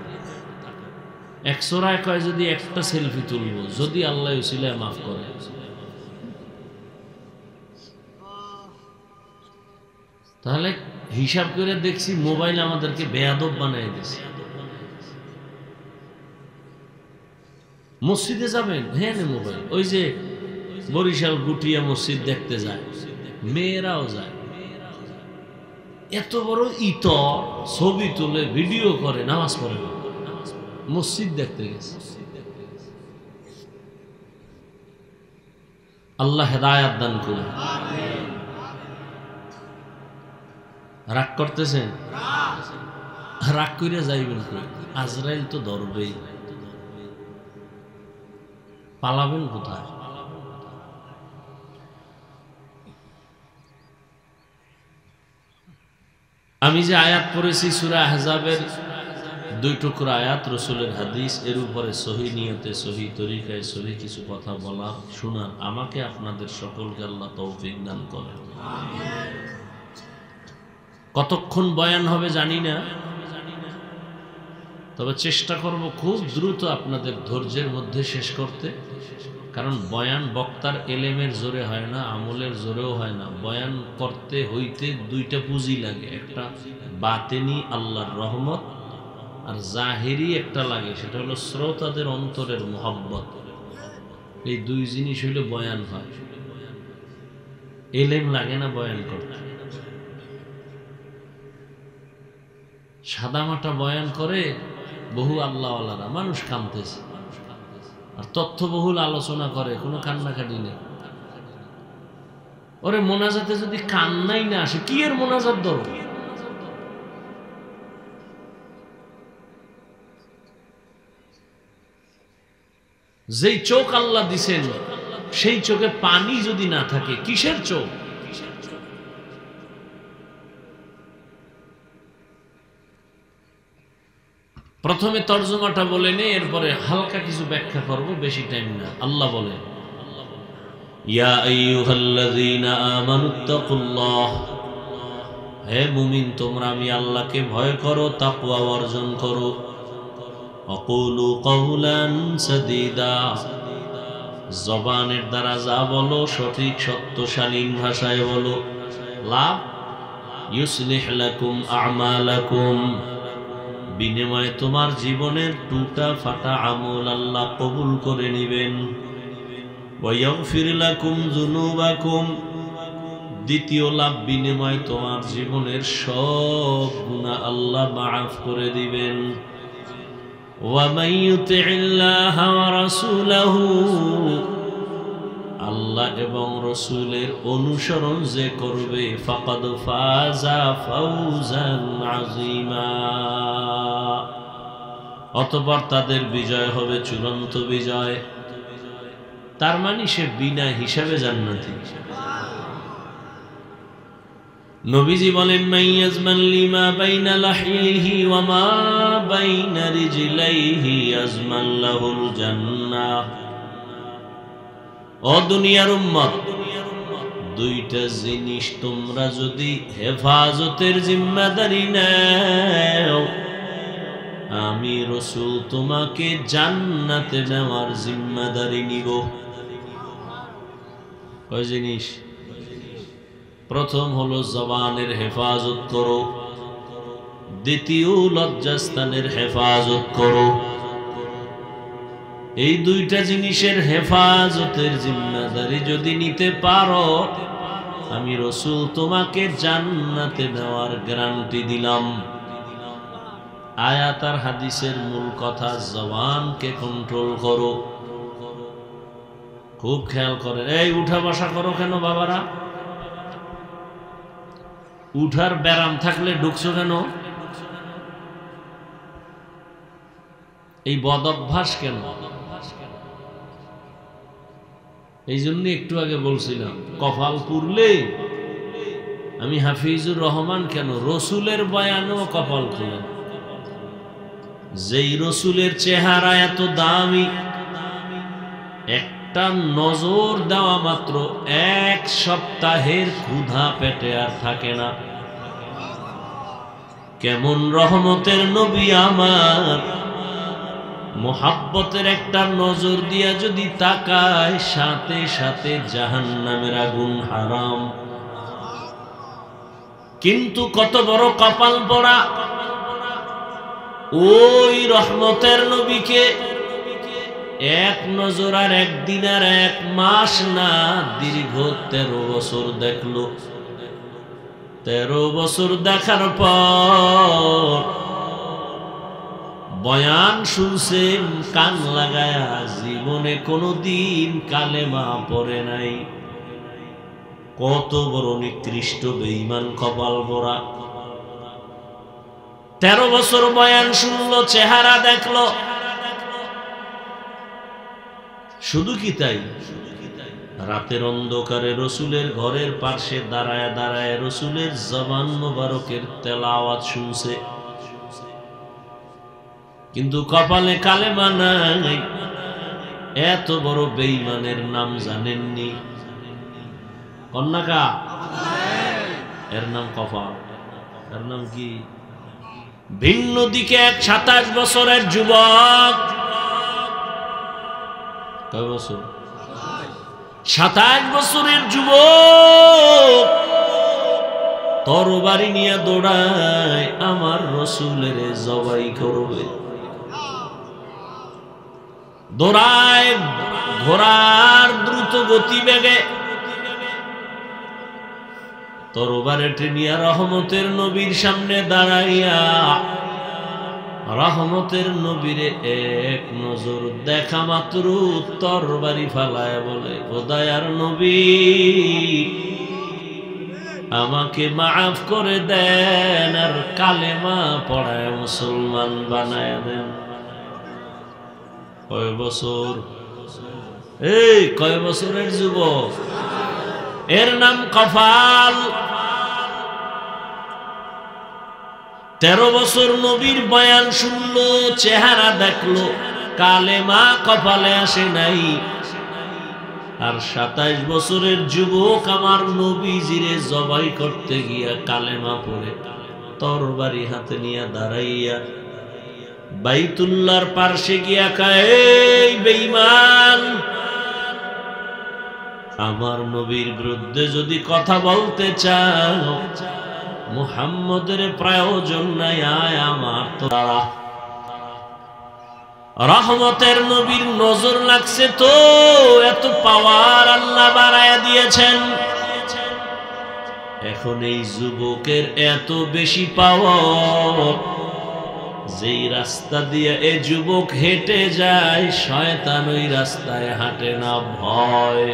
একশোরায় কয় যদি একটা সেলফি তুলব, যদি আল্লাহ উসিলায় মাফ করে। তাহলে হিসাব করে দেখছি মোবাইল আমাদেরকে বেয়াদব বানাই দিছে। মসজিদে যাবেন, হ্যাঁ মোবাইল। ওই যে বরিশাল গুটিয়া মসজিদ দেখতে যায়, মেয়েরাও যায়, এত বড় ইতর ছবি তুলে ভিডিও করে, নামাজ পড়ে না, মসজিদ দেখতে গেছে। আল্লাহ হেদায়াত দান করুন। রাগ করতেছেন? রাগ করে যাইবেন কই? আজরাইল তো ধরবেই, পালাবেন কোথায়? আমি যে আয়াত পড়েছি সূরা আহজাবের 2 টুকরা আয়াত, রসুলের হাদিস, এর উপরে সহি নিয়তে, সহি তরিকায়, সহি কিছু কথা বলা শোনার আমাকে আপনাদের সকলকে আল্লাহ তৌফিক দান করেন। কতক্ষণ বয়ান হবে জানি না, তবে চেষ্টা করব খুব দ্রুত আপনাদের ধৈর্যের মধ্যে শেষ করতে। কারণ বয়ান বক্তার এলেমের জোরে হয় না, আমলের জোরেও হয় না। বয়ান করতে হইতে 2টা পুঁজি লাগে, একটা বাতেনি আল্লাহর রহমত, আর জাহেরি একটা লাগে, সেটা হলো শ্রোতাদের অন্তরের মোহাব্বত। এই 2 জিনিস হইলে বয়ান হয়। এলেম লাগে না বয়ান করতে। সাদামাটা বয়ান করে বহু আল্লাহওয়ালারা, মানুষ কাঁদতেছে, আর তথ্যবহুল আলোচনা করে, কোনো কান্নাকাটি নেই। ওরে মোনাজাতে যদি কান্নাই না আসে, কি এর মোনাজাত ধরো? যেই চোখ আল্লাহ দিছেন, সেই চোখে পানি যদি না থাকে, কিসের চোখ? প্রথমে তর্জমাটা বলে নে, এরপরে হালকা কিছু ব্যাখ্যা করব, বেশি টাইম না। আল্লাহ বলে, ইয়া আইয়ুহাল্লাযীনা আমানুত্তাকুল্লাহ, হে মুমিন তোমরা আমি আল্লাহকে ভয় করো, তাকওয়া অর্জন করো। আকুলু কাওলান সাদীদা, জবানের দ্বারা যা বলো সঠিক সত্যশালীন ভাষায় বলো। লাভ, ইউসলিহ লাকুম আমালাকুম, বিনিময়ে তোমার জীবনের টুটা ফাটা আমল আল্লাহ কবুল করে নেবেন। ওয়া ইয়াগফির লাকুম যুনুবাকুম, দ্বিতীয় লাভ, বিনিময়ে তোমার জীবনের সব গুনাহ আল্লাহ মাফ করে দিবেন। ওয়া মান ইউতিইল্লাহা ওয়া রাসূলাহু, আল্লাহ এবং রাসূলের অনুসরণ যে করবে, ফাকাদ ফাজা ফাওজান আযীমা, অতঃপর তাদের বিজয় হবে চূড়ান্ত বিজয়। তার মানে সে বিনা হিসাবে জান্নাতি। নবীজি বলেন, মাইয়াজমান লিমা বাইনা লাহিহি ওয়া মা বাইনা রিজলাইহি আজমান লাহুল জান্নাহ। ও দুনিয়ার উম্মত, 2টা জিনিস তোমরা যদি হেফাজতের জিম্মাদারি নাও, আমি রাসূল তোমাকে জান্নাতে নেওয়ার জিম্মাদারি নিব। কয় জিনিস? প্রথম হলো জবানের হেফাজত করো, দ্বিতীয় লজ্জাস্থানের হেফাজত করো। এই 2টা জিনিসের হেফাজতের জিম্মাদারি যদি নিতে পারো, আমি রাসূল তোমাকে জান্নাতে নেওয়ার গ্যারান্টি দিলাম। আয়াত আর হাদিসের মূল কথা, জবানকে কন্ট্রোল করো। খুব খেয়াল করেন। এই উঠা বসা করো কেন বাবারা? উঠার ব্যারাম থাকলে ঢুকছো কেন? এই বদ অভ্যাস কেন? এই জন্য একটু আগে বলছিলাম, কপাল পুরলে আমি হাফিজুর রহমান কেন, রসুলের বয়ানেও কপাল খুলেন। যেই রসুলের চেহারা এত দামি, একটা নজর দেওয়া মাত্র 1 সপ্তাহের ক্ষুধা পেটে আর থাকে না। কেমন রহমতের নবী আমার, মোহাব্বতের একটা নজর দিয়া যদি তাকায়, সাথে সাথে জাহান্নামের আগুন হারাম। কিন্তু কত বড় কপাল পড়া, ওই রহমতের নবীকে 1 নজর আর 1 দিন আর 1 মাস না, দীর্ঘ 13 বছর দেখলো। 13 বছর দেখার পর বয়ান শুনছে কান লাগায়া, জীবনে কোনোদিন কালেমা পড়ে নাই। কত বড় নিকৃষ্ট বেঈমান কপাল পোড়া। 13 বছর বয়ান শুনলো, চেহারা দেখলো। শুধু কি তাই, রাতের অন্ধকারে রসুলের ঘরের পাশে দাঁড়ায় দাঁড়ায় রসুলের জবান মোবারকের তেলাওয়াত শুনছে, কিন্তু কপালে কালেমা নাই। এত বড় বেঈমানের নাম জানেননি? কন্যাকা, এর নাম কপাল। এর নাম কি? ভিন্ন দিকে এক 27 বছরের যুবক। কয় বছর? 27 বছরের যুবক তরবারি নিয়ে দৌড়ায়, আমার রসুলের জবাই করবে। দৌড়ায় ঘোড়ার দ্রুত গতি বেগে, তরবারেটি নিয়ে রহমতের নবীর সামনে দাঁড়াইয়া রহমতের নবীরে এক নজর দেখা মাত্র তরবারি ফালায় বলে, ও দয়ার নবী, আমাকে মাফ করে দেন আর কালেমা পড়ায় মুসলমান বানায় দেন। কয় বছর? এই কয় বছরের যুবক? এর নাম কপাল। 13 বছর নবীর বয়ান শুনলো, চেহারা দেখলো, কালেমা কপালে আসে নাই। আর 27 বছরের যুবক আমার নবীজিরে জবাই করতে গিয়া কালেমা পড়ে তরবারি হাতে নিয়ে দাঁড়াইয়া বাইতুল্লাহর পাশে গিয়া কয়, এই বেঈমান, আমার নবীর বিরুদ্ধে যদি কথা বলতে চাও, মুহাম্মদের প্রয়োজন নাই, আয় আমার তো দাঁড়া। রহমতের নবীর নজর লাগছে তো, এত পাওয়ার আল্লাহ বাড়ায়া দিয়েছেন। এখন এই যুবকের এত বেশি পাওয়ার, যেই রাস্তা দিয়ে এই যুবক হেঁটে যায়, শয়তান ওই রাস্তায় হাঁটে না। ভয়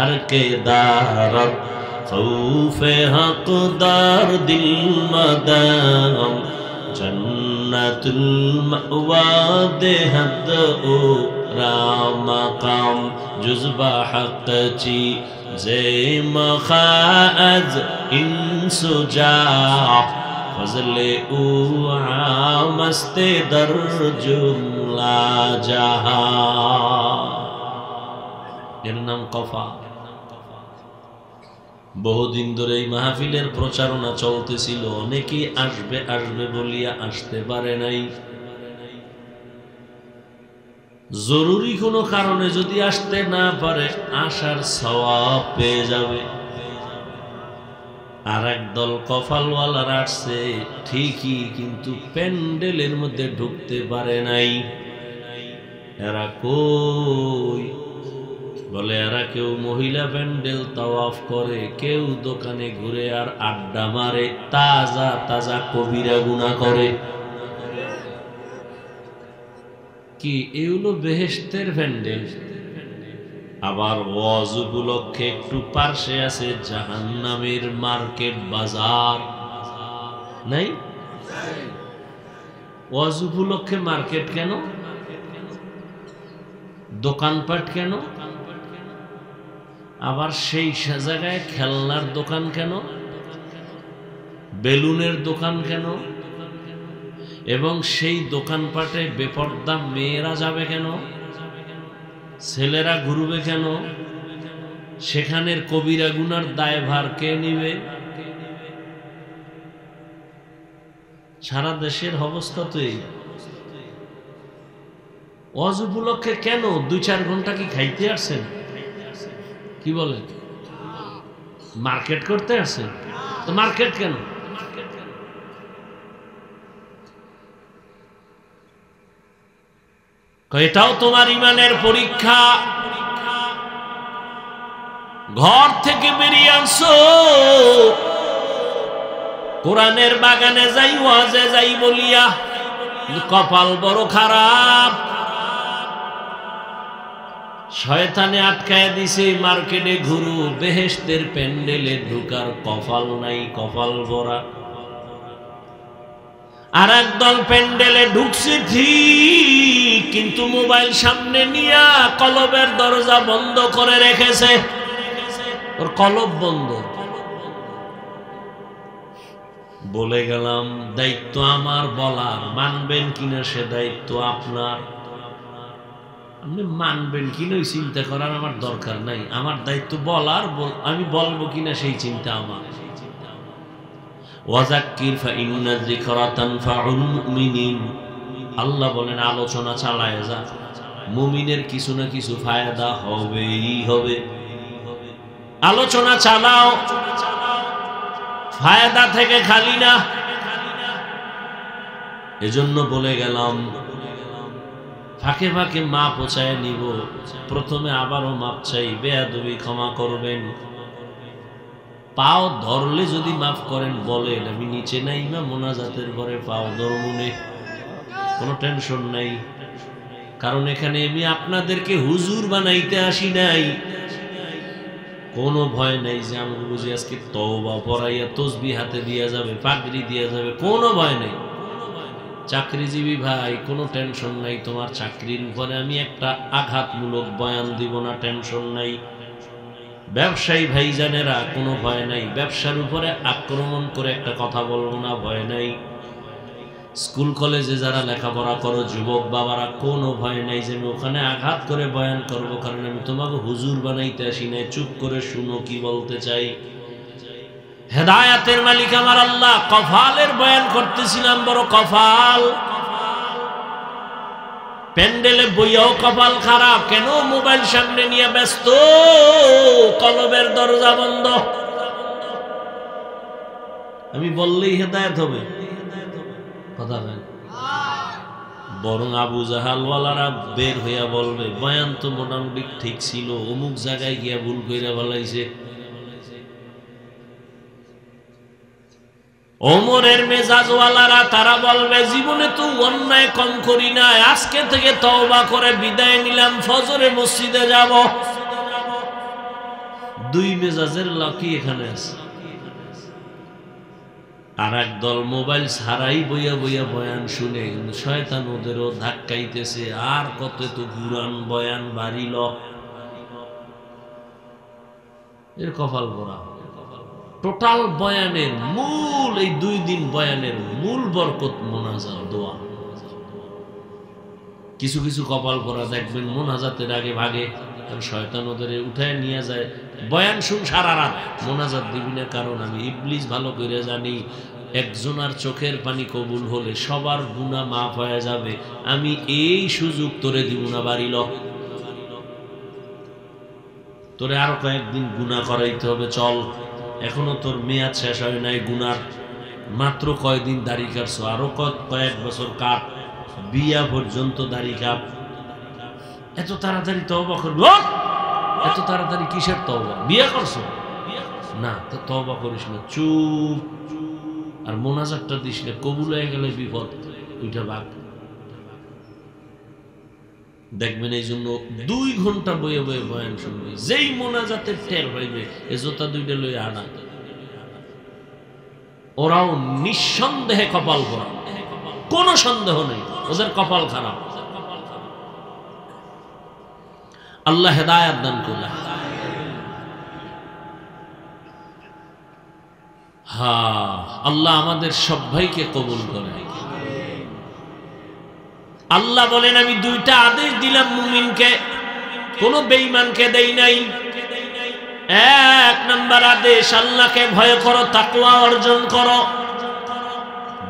আর কে দারত খৌফে হকদার দিল মাদাম, জন্নাতুল মাওয়া দেহদ ও রামাকাম, জুজবা হক চি জে মখাজ ইনসুজা, ফজলে ও আমস্তে দর জুমলা জাহা। এর নাম কফা। বহুদিন ধরে এই মাহফিলের প্রচারণা চলতেছিল, অনেকেই আসবে আসবে বলিয়া আসতে পারে নাই। জরুরি কোনো কারণে যদি আসতে না পারে, আসার সওয়াব পেয়ে যাবে। আর একদল কপালওয়ালারা আসছে ঠিকই, কিন্তু প্যান্ডেলের মধ্যে ঢুকতে পারে নাই। এরা কই? বলে এরা কেউ মহিলা প্যান্ডেল তাওয়াফ করে, কেউ দোকানে ঘুরে আর আড্ডা মারে, তাজা তাজা কবিরা গুনাহ করে। কি এগুলো বেহেশতের প্যান্ডেল? আবার ওয়াজ উপলক্ষে একটু পার্শ্বে আছে জাহান্নামের মার্কেট বাজার, নাই? ওয়াজ উপলক্ষে মার্কেট কেন? দোকানপাট কেন? আবার সেই জায়গায় খেলনার দোকান কেন? বেলুনের দোকান কেন? এবং সেই দোকানপাটে বেপর্দা মেয়েরা যাবে কেন? ছেলেরা ঘুরবে কেন? সেখানের কবিরা গুনার দায়ভার কে নিবে? সারা দেশের অবস্থা তো এই। ওয়াজ উপলক্ষে কেন 2-4 ঘন্টা কি খাইতে আসছেন? কি বলেন? মার্কেট করতে আসছেন? তো মার্কেট কেন? এটাও তোমার ইমানের পরীক্ষা। ঘর থেকে বেরিয়ে আসো, কোরআনের বাগানে যাই, ওয়াজে যাই বলিয়া কপাল বড় খারাপ। শয়তানে আটকায় দিছে মার্কেটে ঘুরু, বেহেশতের প্যান্ডেলে ঢুকার কপাল নাই, কপাল ভরা। আর একদল প্যান্ডেলে ঢুকছে ঠিক, কিন্তু মোবাইল সামনে নিয়া কলবের দরজা বন্ধ করে রেখেছে। ওর কলব বন্ধ। বলে গেলাম দায়িত্ব আমার বলার, মানবেন কিনা সে দায়িত্ব আপনার। আপনি মানবেন কিনা ওই চিন্তা করার আমার দরকার নাই, আমার দায়িত্ব বলার, আমি বলবো কিনা সেই চিন্তা আমার। ওয়াযাক্কির ফাইন্না যিকরা তানফাউল মুমিনিন। আল্লাহ বলেন আলোচনা চালায় যা, মুমিনের কিছু না কিছু ফায়দা হবেই হবে। আলোচনা চালাও, ফায়দা থেকে খালি না। এজন্য বলে গেলাম ফাঁকে ফাঁকে মাপ পৌঁছায় নিব। প্রথমে আবারও মাপ চাই, বেয়াদবি ক্ষমা করবেন। পাও ধরলে যদি মাফ করেন বলেন, আমি নিচে নাই না মোনাজাতের পরে পাও ধরমুনে, কোনো টেনশন নাই। কারণ এখানে আমি আপনাদেরকে হুজুর বানাইতে আসি নাই। কোনো ভয় নাই যে আমি বুঝি আজকে তওবা পড়াইয়া তসবিহ হাতে দিয়া যাবে, পাগড়ি দিয়া যাবে, কোনো ভয় নাই। চাকরিজীবী ভাই কোনো টেনশন নাই, তোমার চাকরির উপরে আমি একটা আঘাতমূলক বয়ান দিব না, টেনশন নাই। ব্যবসায়ী ভাইজানেরা কোনো ভয় নাই, ব্যবসার উপরে আক্রমণ করে একটা কথা বলবো না, ভয় নাই। স্কুল কলেজে যারা লেখাপড়া করো যুবক বাবারা, কোনো ভয় নাই যে আমি ওখানে আঘাত করে বয়ান করবো, কারণ আমি তোমাকে হুজুর বানাইতে আসি নাই। চুপ করে শুনো কি বলতে চাই। হেদায়াতের মালিক আমার আল্লাহ। কফালের বয়ান করতেছিলাম, বড় কফাল। প্যান্ডেলে বইয়াও কপাল খারাপ। কেন? মোবাইল সামনে নিয়ে ব্যস্ত, কলবের দরজা বন্ধ। আমি বললেই হেদায়েত হবে কথা বলেন। বরং আবু জাহালওয়ালারা বের হইয়া বলবে বয়ান তো মোটামুটি ঠিক ছিল, অমুক জায়গায় গিয়া ভুল কইরা বলাইছে। ওমরের মেজাজওয়ালারা তারা বলবে জীবনে তো অন্যায় কম করি না, আজকে থেকে তওবা করে বিদায় নিলাম, ফজরে মসজিদে যাব। দুই মেজাজের লাকি এখানে আছে। আর একদল মোবাইল ছাড়াই বইয়া বইয়া বয়ান শুনে, শয়তান ওদেরও ধাক্কাইতেছে, আর কত তো পুরান বয়ান বাড়িল। এর কপাল ভরা। টোটাল বয়ানের মূল, এই 2 দিন বয়ানের মূল বরকত মোনাজাত, দোয়া। কিছু কিছু কপাল ভরা দেখবেন মোনাজাতের আগে ভাগে, কারণ শয়তান ওদের উঠায় নিয়ে যায়। বয়ান শুন সারা রাত, মোনাজাত দিবি না, কারণ আমি ইবলিস ভালো করে জানি একজনার চোখের পানি কবুল হলে সবার গুনাহ মাফ হয়ে যাবে। আমি এই সুযোগ তোরে দিব না, বাড়িল তোরে আরো কয়েকদিন গুনাহ করাইতে হবে, চল। এখনো তোর মেয়াদ শেষ হয় নাই গুনার, মাত্র কয়দিন দাড়ি কাটছো, আরো কয়েক বছর কাট, বিয়া পর্যন্ত দাড়ি কাট। এত তাড়াতাড়ি তওবা করবি? এত তাড়াতাড়ি কিসের তওবা? বিয়া করছো না তো তওবা করিস না, চুপ। আর মোনাজাতটা দিস না, কবুল হয়ে গেলে বিপদ, ওইটা বাদ। দেখবেন এই জন্য 2 ঘন্টা বয়ে বয়ে বয়ান শুনবে, যেই মোনাজাতের টের হইবে এ জোতা 2টা লই আনা। ওরাও নিঃসন্দেহে কপাল ভরা, কোনো সন্দেহ নেই ওদের কপাল খারাপ। আল্লাহ হেদায়েত দান করুন। হ্যাঁ, আল্লাহ আমাদের সবাইকে কবুল করে। আল্লাহ বলেন আমি 2টা আদেশ দিলাম মুমিনকে, কোন বেঈমানকে দেই নাই। 1 নম্বর আদেশ, আল্লাহকে ভয় করো, তাকওয়া অর্জন করো।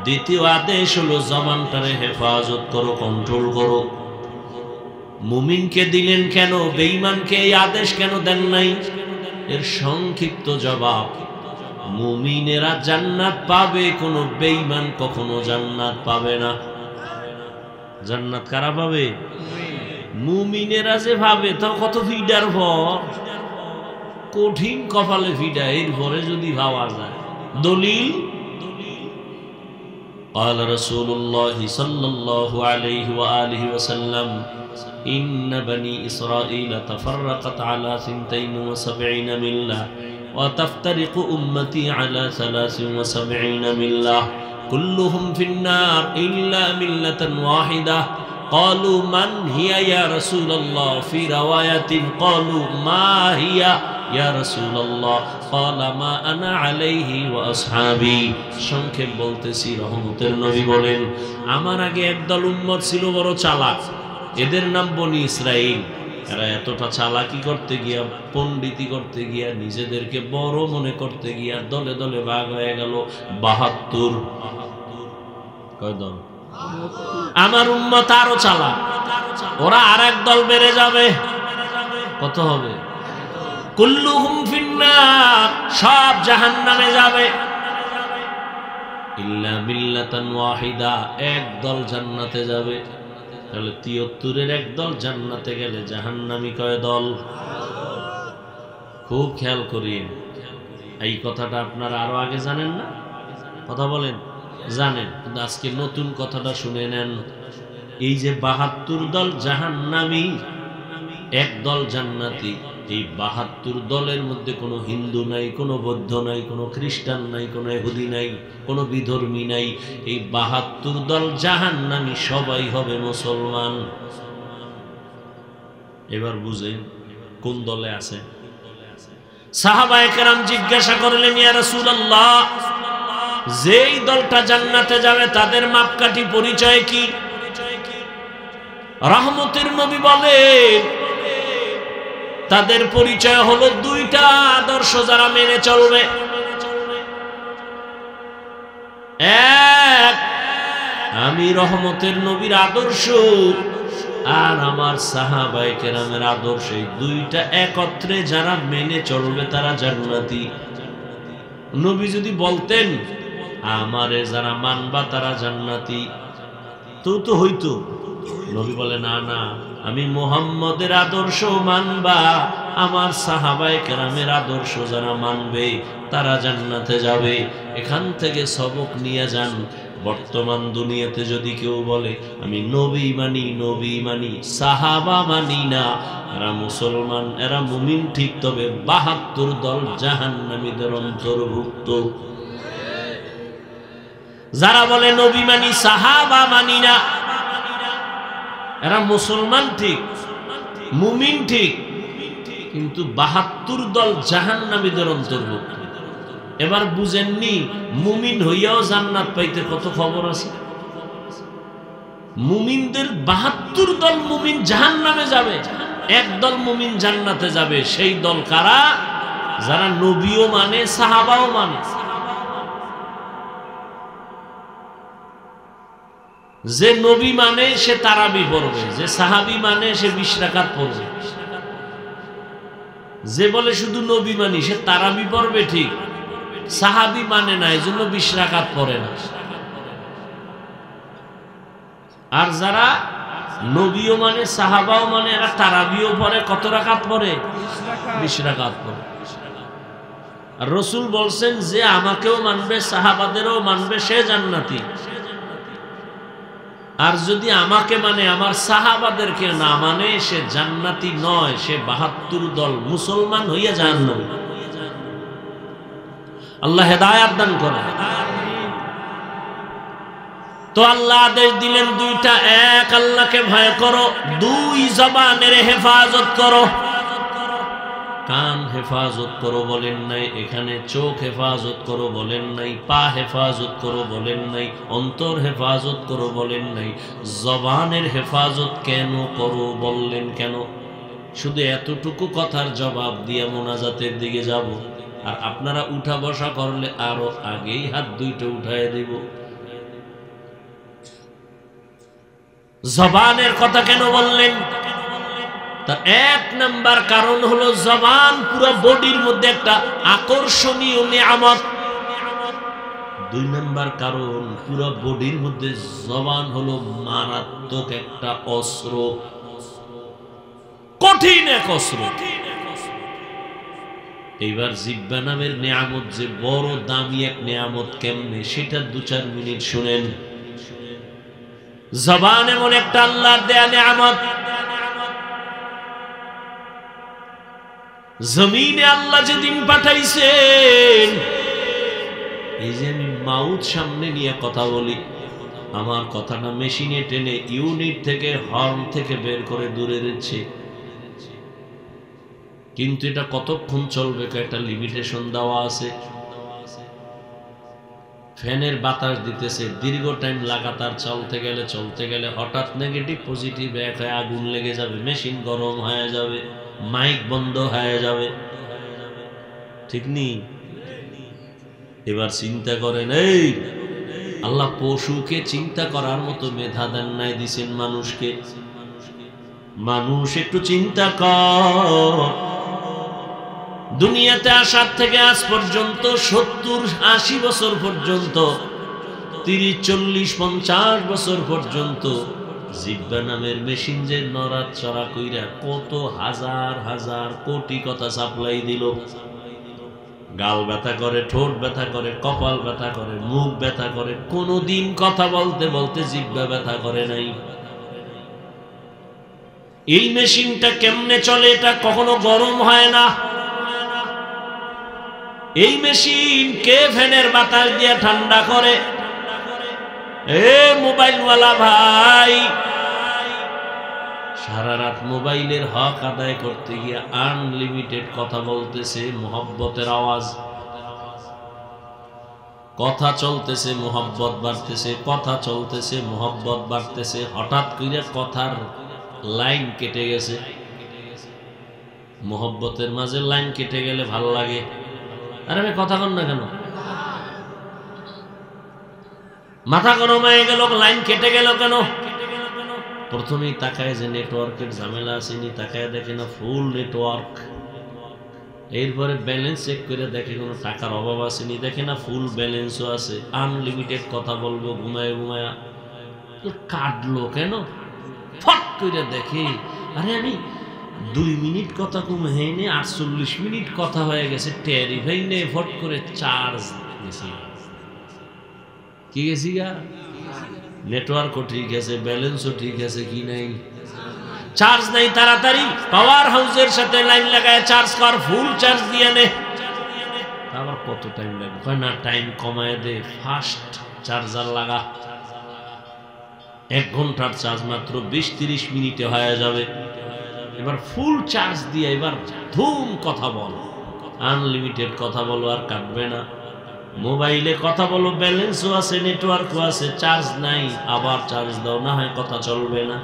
দ্বিতীয় আদেশ হলো জবানটারে হেফাজত করো, কন্ট্রোল করো। মুমিনকে দিলেন কেন, বেঈমানকে এই আদেশ কেন দেন নাই? এর সংক্ষিপ্ত জবাব, মুমিনেরা জান্নাত পাবে, কোন বেঈমান কখনো জান্নাত পাবে না। জান্নাত কারা পাবে? মুমিনেরা যে ভাবে, তো কত ফিডার ভর, কঠিন কপালে ফিডা, এর ভরে যদি ভাবা যায়। দলিল قال رسول الله صلى الله عليه وآله وسلم إن بني إسرائيل تفرقت على 72 ملة وتفترق أمتي على 73 ملة كلهم في النار إلا ملة واحدة قالوا من هي يا رسول الله في رواية قالوا ما هي يا رسول الله قال ما أنا عليه وأصحابي সংক্ষেপ বলতেছি রহমতের নবী বলেন আমার আগে একদল উম্মত ছিল বড় চালাক এদের নাম বনি ইসরাইল এরা এতটা চালাকি করতে গিয়া পণ্ডিতি করতে গিয়া নিজেদেরকে বড় মনে করতে গিয়া দলে দলে ভাগ হয়ে গেল ৭২ কয় দল আমার উম্মত আরো চালাক ওরা আরেক দল বেড়ে যাবে কত হবে কুল্লুহুম ফিন্নার সব জাহান্নামে যাবে ইল্লা মিল্লাতান ওয়াহিদা এক দল জান্নাতে যাবে তাহলে ৭৩ এর এক দল জান্নাতে গেলে জাহান্নামী কয় দল খুব খেয়াল করিয়ে এই কথাটা আপনারা আরো আগে জানেন না কথা বলেন জানেন কিন্তু আজকে নতুন কথাটা শুনে নেন এই যে ৭২ দল জাহান্নামী এক দল জান্নাতি এই ৭২ দলের মধ্যে কোনো হিন্দু নাই কোনো বৌদ্ধ নাই কোনো খ্রিস্টান নাই কোনো ইহুদি নাই কোনো বিধর্মী নাই এই ৭২ দল জাহান্নামী সবাই হবে মুসলমান এবার বুঝেন কোন দলে আছে সাহাবায়ে কেরাম জিজ্ঞাসা করলেন ইয়া রাসূলুল্লাহ যেই দলটা জান্নাতে যাবে তাদের মাপকাঠি পরিচয় কি রহমতের নবী বলেন তাদের পরিচয় হলো দুইটা আদর্শ যারা মেনে চলবে এক আমি রহমতের নবীর আদর্শ আর আমার সাহাবায়ে কেরামের আদর্শ এই দুইটা একত্রে যারা মেনে চলবে তারা জান্নাতি নবী যদি বলতেন আমারে যারা মানবা তারা জান্নাতি তো হইতো নবী বলে না না আমি মুহাম্মদের আদর্শ মানবা আমার সাহাবায়ে কেরামের আদর্শ যারা মানবে তারা জান্নাতে যাবে এখান থেকে সবক নিয়ে যান বর্তমান দুনিয়াতে যদি কেউ বলে আমি নবী মানি সাহাবা মানি না এরা মুসলমান এরা মুমিন ঠিক তবে ৭২ দল জাহান্নামীদের অন্তর্ভুক্ত যারা বলে নবী মানি সাহাবা মানি না এরা মুসলমান ঠিক মুমিন ঠিক কিন্তু ৭২ দল জাহান্নামীদের অন্তর্ভুক্ত এবার বুঝেননি মুমিন হইয়াও জান্নাত পাইতে কত খবর আছে মুমিনদের ৭২ দল মুমিন জাহান্নামে যাবে একদল মুমিন জান্নাতে যাবে সেই দল কারা যারা নবীও মানে সাহাবাও মানে যে নবী মানে সে তারাবি পড়বে যে সাহাবী মানে সে ২০ রাকাত পড়বে যে বলে শুধু নবী মানি সে তারাবি পড়বে ঠিক সাহাবী মানে না এজন্য ২০ রাকাত পড়ে না আর যারা নবীও মানে সাহাবাও মানে এরা তারাবিও পড়ে কত রাকাত পড়ে ২০ রাকাত পড়ে আর রাসূল বলছেন যে আমাকেও মানবে সাহাবাদেরও মানবে সে জান্নাতি আর যদি আমাকে মানে আমার সাহাবাদেরকে না মানে সে জান্নাতি নয় সে ৭২ দল মুসলমান হইয়া জাহান্নামী আল্লাহ হেদায়েত দান করেন তো আল্লাহ আদেশ দিলেন দুইটা এক আল্লাহকে ভয় করো দুই জবানের হেফাজত করো কান হেফাজত করো বলেন নাই এখানে চোখ হেফাজত করো বলেন নাই পা হেফাজত করো বলেন নাই অন্তর হেফাজত করো বলেন নাই জবানের হেফাজত কেন করো বললেন কেন শুধু এতটুকু কথার জবাব দিয়ে মোনাজাতের দিকে যাব আর আপনারা উঠা বসা করলে আরো আগেই হাত দুইটা উঠায় দেব জবানের কথা কেন বললেন তার এক নাম্বার কারণ হলো জবান পুরো বডির মধ্যে একটা আকর্ষণীয় নিয়ামত দুই নাম্বার কারণ পুরো বডির মধ্যে জবান হলো মারাত্মক একটা অস্ত্র কঠিন এক অস্ত্র এইবার জিহ্বা নামের নিয়ামত যে বড় দামি এক নিয়ামত, কেমনে সেটা 2-4 মিনিট শুনেন। জবান এমন একটা আল্লাহর দেয়া নিয়ামত, জমিনে আল্লাহ যেদিন পাঠাইছেন, এই যে আমি মাউথ সামনে নিয়ে কথা বলি, আমার কথাটা মেশিনে টেনে ইউনিট থেকে হর্ন থেকে বের করে দূরে দিচ্ছে, কিন্তু এটা কতক্ষণ চলবে একটা লিমিটেশন দেওয়া আছে। ফ্যানের বাতাস দিতেছে, দীর্ঘ টাইম লাগাতার চলতে গেলে হঠাৎ নেগেটিভ পজিটিভ এক হয়ে আগুন লেগে যাবে, মেশিন গরম হয়ে যাবে, মাইক বন্ধ হয়ে যাবে, ঠিক নেই? এবার চিন্তা করেন, এই আল্লাহ পশুকে চিন্তা করার মতো মেধা দেন নাই, দিছেন মানুষকে। মানুষ একটু চিন্তা কর, দুনিয়াতে আসার থেকে আজ পর্যন্ত 70-80 বছর পর্যন্ত, 30-40-50 বছর পর্যন্ত জিহ্বা নামের মেশিন যে নড়াচড়া কইরা কত হাজার হাজার কোটি কথা সাপ্লাই দিল। গাল ব্যথা করে, ঠোঁট ব্যথা করে, কপাল ব্যথা করে, মুখ ব্যথা করে, কোনদিন কথা বলতে বলতে জিহ্বা ব্যথা করে নাই। এই মেশিনটা কেমনে চলে? এটা কখনো গরম হয় না। এই মেশিন কে ফ্যানের বাতাস দিয়ে ঠান্ডা করে? এ মোবাইলওয়ালা ভাই, সারা রাত মোবাইলের হক আদায় করতে গিয়ে আনলিমিটেড কথা বলতেছে, মোহব্বতের আওয়াজ, কথা চলতেছে, মোহব্বত বাড়তেছে, কথা চলতেছে, মোহব্বত বাড়তেছে। হঠাৎ করে কথার লাইন কেটে গেছে। মোহব্বতের মাঝে লাইন কেটে গেলে ভাল লাগে। আরে ভাই কথা কন না কেন? মাথা গরম হয়ে গেল, লাইন কেটে গেল কেন? প্রথমেই তাকায় যে নেটওয়ার্কের ঝামেলা আসেনি, তাকায় দেখে না ফুল নেটওয়ার্ক। এরপরে ব্যালেন্স চেক করে দেখে কোনো টাকার অভাব আসেনি, দেখে না ফুল ব্যালেন্সও আছে, আনলিমিটেড কথা বলবো ঘুমায় ঘুমায়া। কাটলো কেন? ফট করে দেখে, আরে আমি 2 মিনিট কথা কম হয়নি, 48 মিনিট কথা হয়ে গেছে, টেরিফাই নেই। ফট করে চার্জ গেছি, কি গেছি গা? নেটওয়ার্কও ঠিক আছে, ব্যালেন্সও ঠিক আছে, কি নাই? চার্জ নাই। তাড়াতাড়ি পাওয়ার হাউসের সাথে লাইন লাগায় চার্জ কর, ফুল চার্জ দিয়ে নে। আবার কত টাইম লাগবে? না, টাইম কমায় দে, ফাস্ট চার্জার লাগা। 1 ঘন্টার চার্জ মাত্র 20-30 মিনিটে হয়ে যাবে। এবার ফুল চার্জ দিয়ে এবার ধুম কথা বল, আনলিমিটেড কথা বলো, আর কাটবে না। মোবাইলে কথা বলো, ব্যালেন্সও আছে, নেটওয়ার্কও আছে, চার্জ নাই, আবার চার্জ দাও, না হয় কথা চলবে না।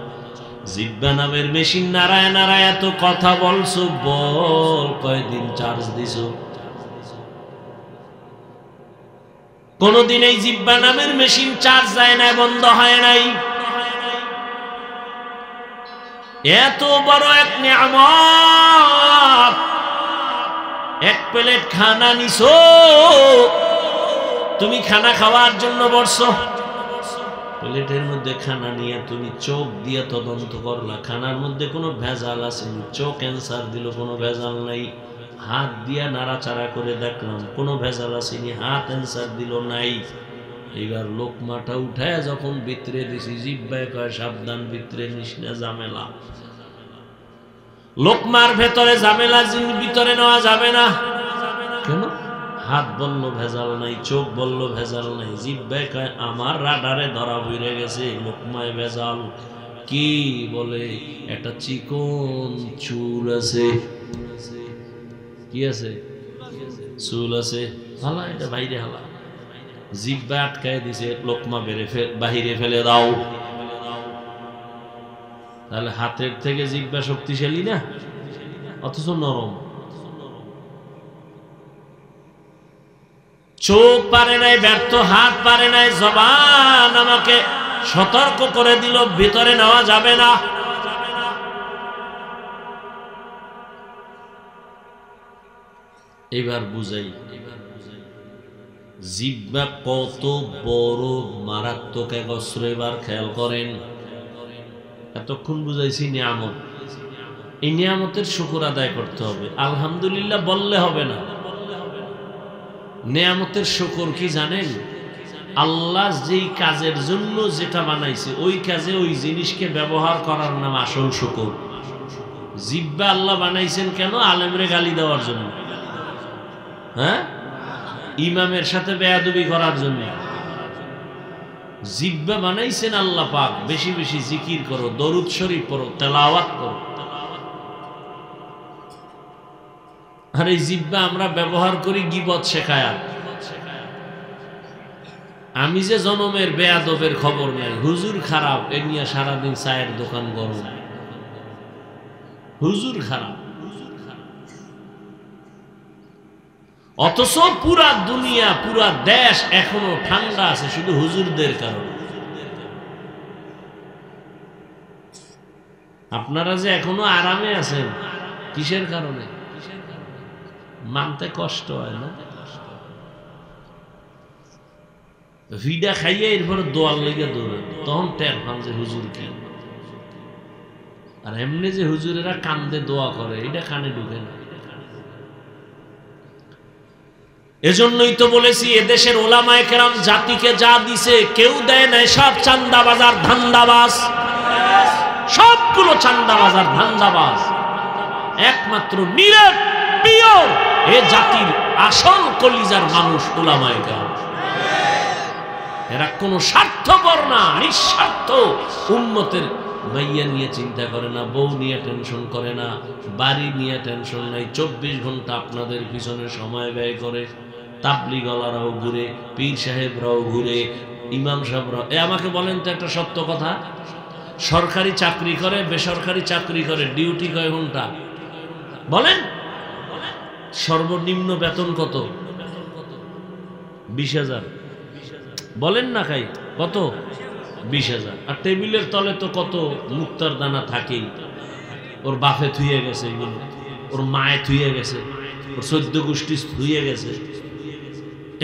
জিহ্বা নামের মেশিন নাড়ায় নাড়ায় এত কথা বলছো, বল কয়দিন চার্জ দিছো? কোনদিন এই জিহ্বা নামের মেশিন চার্জ যায় না, বন্ধ হয় নাই। এত বড় এক নিয়ামত, এক প্লেট খানা নিছো, তুমি খানা খাওয়ার জন্য বসছো, প্লেটের মধ্যে খানা নিয়ে তুমি চোখ দিয়ে তদন্ত করলা, খানার মধ্যে কোনো ভেজাল আছে? চোখ ক্যান্সার দিল, কোনো ভেজাল নাই। হাত দিয়া নাড়াচাড়া করে দেখলাম, কোনো ভেজাল আসেনি, হাত ক্যান্সার দিল, নাই। এবার লোকমাটা উঠায় যখন ভিতরে দিছি, জিহ্বায় কয় সাবধান, ভিতরে নিস না, ঝামেলা। লোকমার ভেতরে ঝামেলা, ভিতরে নেওয়া যাবে না। কেন? হাত বলল ভেজাল নাই, চোখ বলল ভেজাল নাই, জিহ্বায় কয় আমার রাডারে ধরা পড়ে গেছে, লোকমায় ভেজাল। কি বলে? একটা চিকন চুল আছে। কি আছে? চুল আছে, হালা এটা বাইরে হালা। জিহ্বা আটকায় দিছে, লোকমা বাহিরে ফেলে দাও। তাহলে হাতের থেকে জিহ্বা শক্তিশালী না, অথচ নরম। চোখ পারে নাই, ব্যর্থ, হাত পারে নাই, জবান আমাকে সতর্ক করে দিল, ভিতরে নেওয়া যাবে না। এবার বুঝাই জিহ্বা কত বড় মারাত্মক এক অস্ত্র। এবার খেয়াল করেন, এতক্ষণ বুঝাইছি নিয়ামত, এই নিয়ামতের শুকর আদায় করতে হবে। আলহামদুলিল্লাহ বললে হবে না। নিয়ামতের শুকর কি জানেন? আল্লাহ যেই কাজের জন্য যেটা বানাইছে ওই কাজে ওই জিনিসকে ব্যবহার করার নাম আসল শুকর। জিহ্বা আল্লাহ বানাইছেন কেন? আলেমরে গালি দেওয়ার জন্য, হ্যাঁ, ইমামের সাথে বেয়াদবি করার জন্য। জিহ্বা বানাইছেন আল্লাহ পাক বেশি বেশি জিকির করো, দরুদ শরীফ পড়ো, তেলাওয়াত করো। আর এই জিহ্বা আমরা ব্যবহার করি গীবত শেখায়া। আমি যে জনমের বেয়াদবের খবর নাই, হুজুর খারাপ এ নিয়ে সারাদিন চায়ের দোকান গরম, হুজুর খারাপ। অথচ পুরা দুনিয়া পুরা দেশ এখনো ঠান্ডা আছে শুধু হুজুরদের কারণে। আপনারা যে এখনো আরামে আছেন কিসের কারণে? মানতে কষ্ট হয় না? ভিডা খাইয়ে এরপরে দোয়ার লেগে দৌড়েন, তখন টের পান যে হুজুর কি। আর এমনি যে হুজুরেরা কান্দে দোয়া করে এটা কানে ঢুকে না। এজন্যই তো বলেছি এদেশের ওলামায়ে কেরাম জাতিকে যা দিছে কেউ দেয় নাই, সব চান্দাবাজ আর ধান্দাবাজ, সবগুলো চান্দাবাজ আর ধান্দাবাজ। একমাত্র নিরেট পিওর এ জাতির আসল কলিজার মানুষ ওলামায়ে কেরাম। এরা কোনো স্বার্থপর না, নিঃস্বার্থ। উম্মতের মাইয়া নিয়ে চিন্তা করে না, বউ নিয়ে টেনশন করে না, বাড়ি নিয়ে টেনশন নাই। 24 ঘন্টা আপনাদের পিছনে সময় ব্যয় করে। তাবলিগওয়ালারাও ঘুরে, পীর সাহেবরাও ঘুরে, ইমাম সাহেবরাও। আমাকে বলেন তো একটা সত্য কথা, সরকারি চাকরি করে বেসরকারি চাকরি করে, ডিউটি কয় ঘন্টা বলেন? সর্বনিম্ন বেতন কত? 20,000 বলেন না খাই কত? 20,000। আর টেবিলের তলে তো কত মুক্তার দানা থাকেই। ওর বাপে থুয়ে গেছে এগুলো, ওর মায়ে থুয়ে গেছে, ওর 14 গোষ্ঠী থুয়ে গেছে,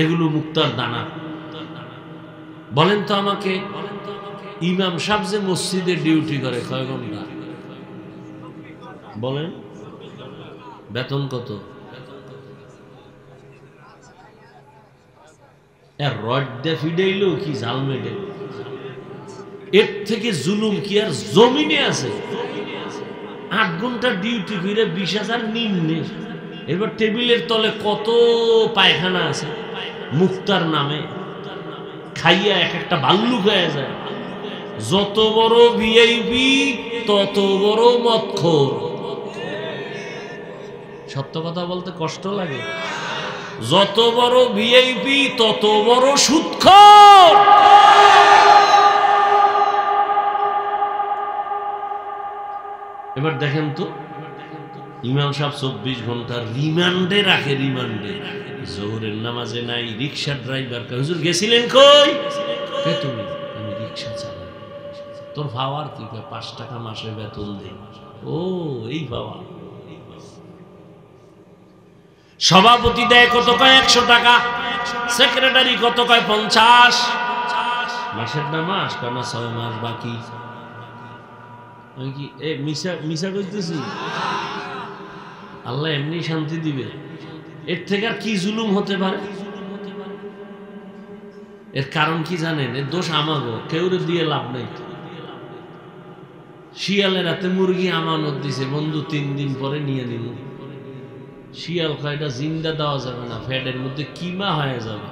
এগুলো মুক্তার দানা। বলেন তো আমাকে, ইমাম সাহেব যে মসজিদে ডিউটি করে কয় ঘন্টা বলেন? বেতন কত? রডটা ফিডাইলো কি জাল মেডে? এর থেকে জুলুম কি আর জমিনে আছে? 8 ঘন্টা ডিউটি করে 20,000 নিম্নে। এবার টেবিলের তলে কত পায়খানা আছে মুক্তার নামে, খাইয়া এক একটা ভাল্লুক হয়ে যায়। যত বড় ভিআইপি তত বড় মদখোর। সত্য কথা বলতে কষ্ট লাগে। যত বড় ভিআইপি তত বড় সুদখোর। এবার দেখেন তো, ইমাম সাহেব 24 ঘন্টা রিমান্ডে রাখে, রিমান্ডে। জোহরের নামাজে নাই, রিক্সা ড্রাইভার কে হুজুর গেছিলেন কই? কে তুমি? আমি রিক্সা চালাই। তোর ভাওয়ার কি? 5 টাকা মাসে বেতন দেই। ও এই ভাওয়া। সভাপতি দেয় কত কয়? 100 টাকা। সেক্রেটারি কত কয়? 50। মাসের না মাস কানা 6 মাস বাকি। আমি কি মিশা করতেছি? আল্লাহ এমনি শান্তি দিবে। এর থেকে আর কি জুলুম হতে পারে? এর কারণ কি জানেন? এর দোষ আমাগো, কেউ দিয়ে লাভ নাই। শিয়ালের হাতে মুরগি আমানত দিছে, বন্ধু 3 দিন পরে নিয়ে নিল। শিয়াল কয়টা জিন্দা দেওয়া যাবে না, ফ্যাটের মধ্যে কিমা হয়ে যাবে।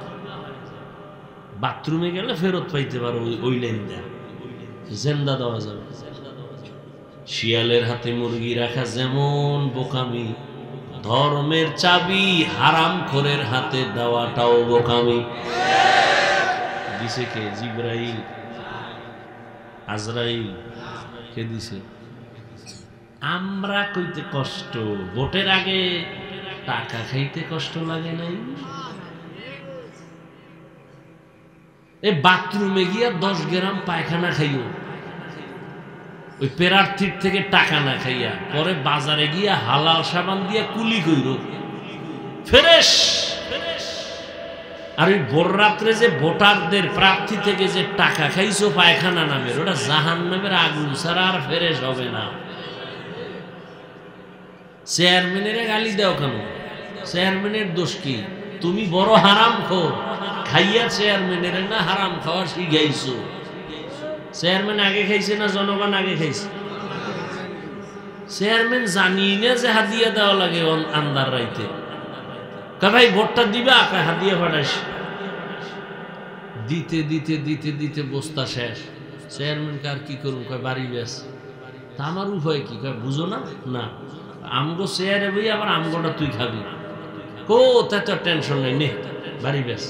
বাথরুমে গেলে ফেরত পাইতে পারো ওই লাইন দেয়া, জিন্দা দেওয়া যাবে। শিয়ালের হাতে মুরগি রাখা যেমন বোকামি, ধর্মের চাবি হারামখোরের হাতে দেওয়াটাও বোকামি। দিছে কে? জিবরাইল, আজরাইল। কে দিছে? আমরা কইতে কষ্ট, ভোটের আগে টাকা খাইতে কষ্ট লাগে নাই? এই বাথরুমে গিয়া 10 গ্রাম পায়খানা খাইও, ওই প্রার্থীর থেকে টাকা না খাইয়া, পরে বাজারে গিয়া হালাল সাবান দিয়া কুলি কইর, ফ্রেশ। আর ওই ভোর রাত্রে যে ভোটারদের প্রার্থী থেকে যে টাকা খাইছো পায়খানা নামের, ওটা জাহান্নামের আগুন ছাড়া আর ফ্রেশ হবে না। চেয়ারম্যানের গালি দাও কেন? চেয়ারম্যানের দোষ কি? তুমি বড় হারামখোর, খাইয়া চেয়ারম্যানের না হারাম খাওয়া শিখাইছো। চেয়ারম্যান আগে খাইছে না জনগণ আগে খাইছে? চেয়ারম্যান জানি না যে হাদিয়া দেওয়া লাগে আন্দার রাইতে। ভাই ভোটটা দিবা, হাদিয়া ফাটাইস। দিতে দিতে দিতে দিতে বস্তা শেষ। চেয়ারম্যান কার কি করুন? বাড়ি ব্যাস। তা আমার উপায় কি? বুঝো না? না, আমগো চেয়ারে বই আবার আমগোটা তুই খাবি। কোথায় তোর টেনশন নেই, নে বাড়ি ব্যাস।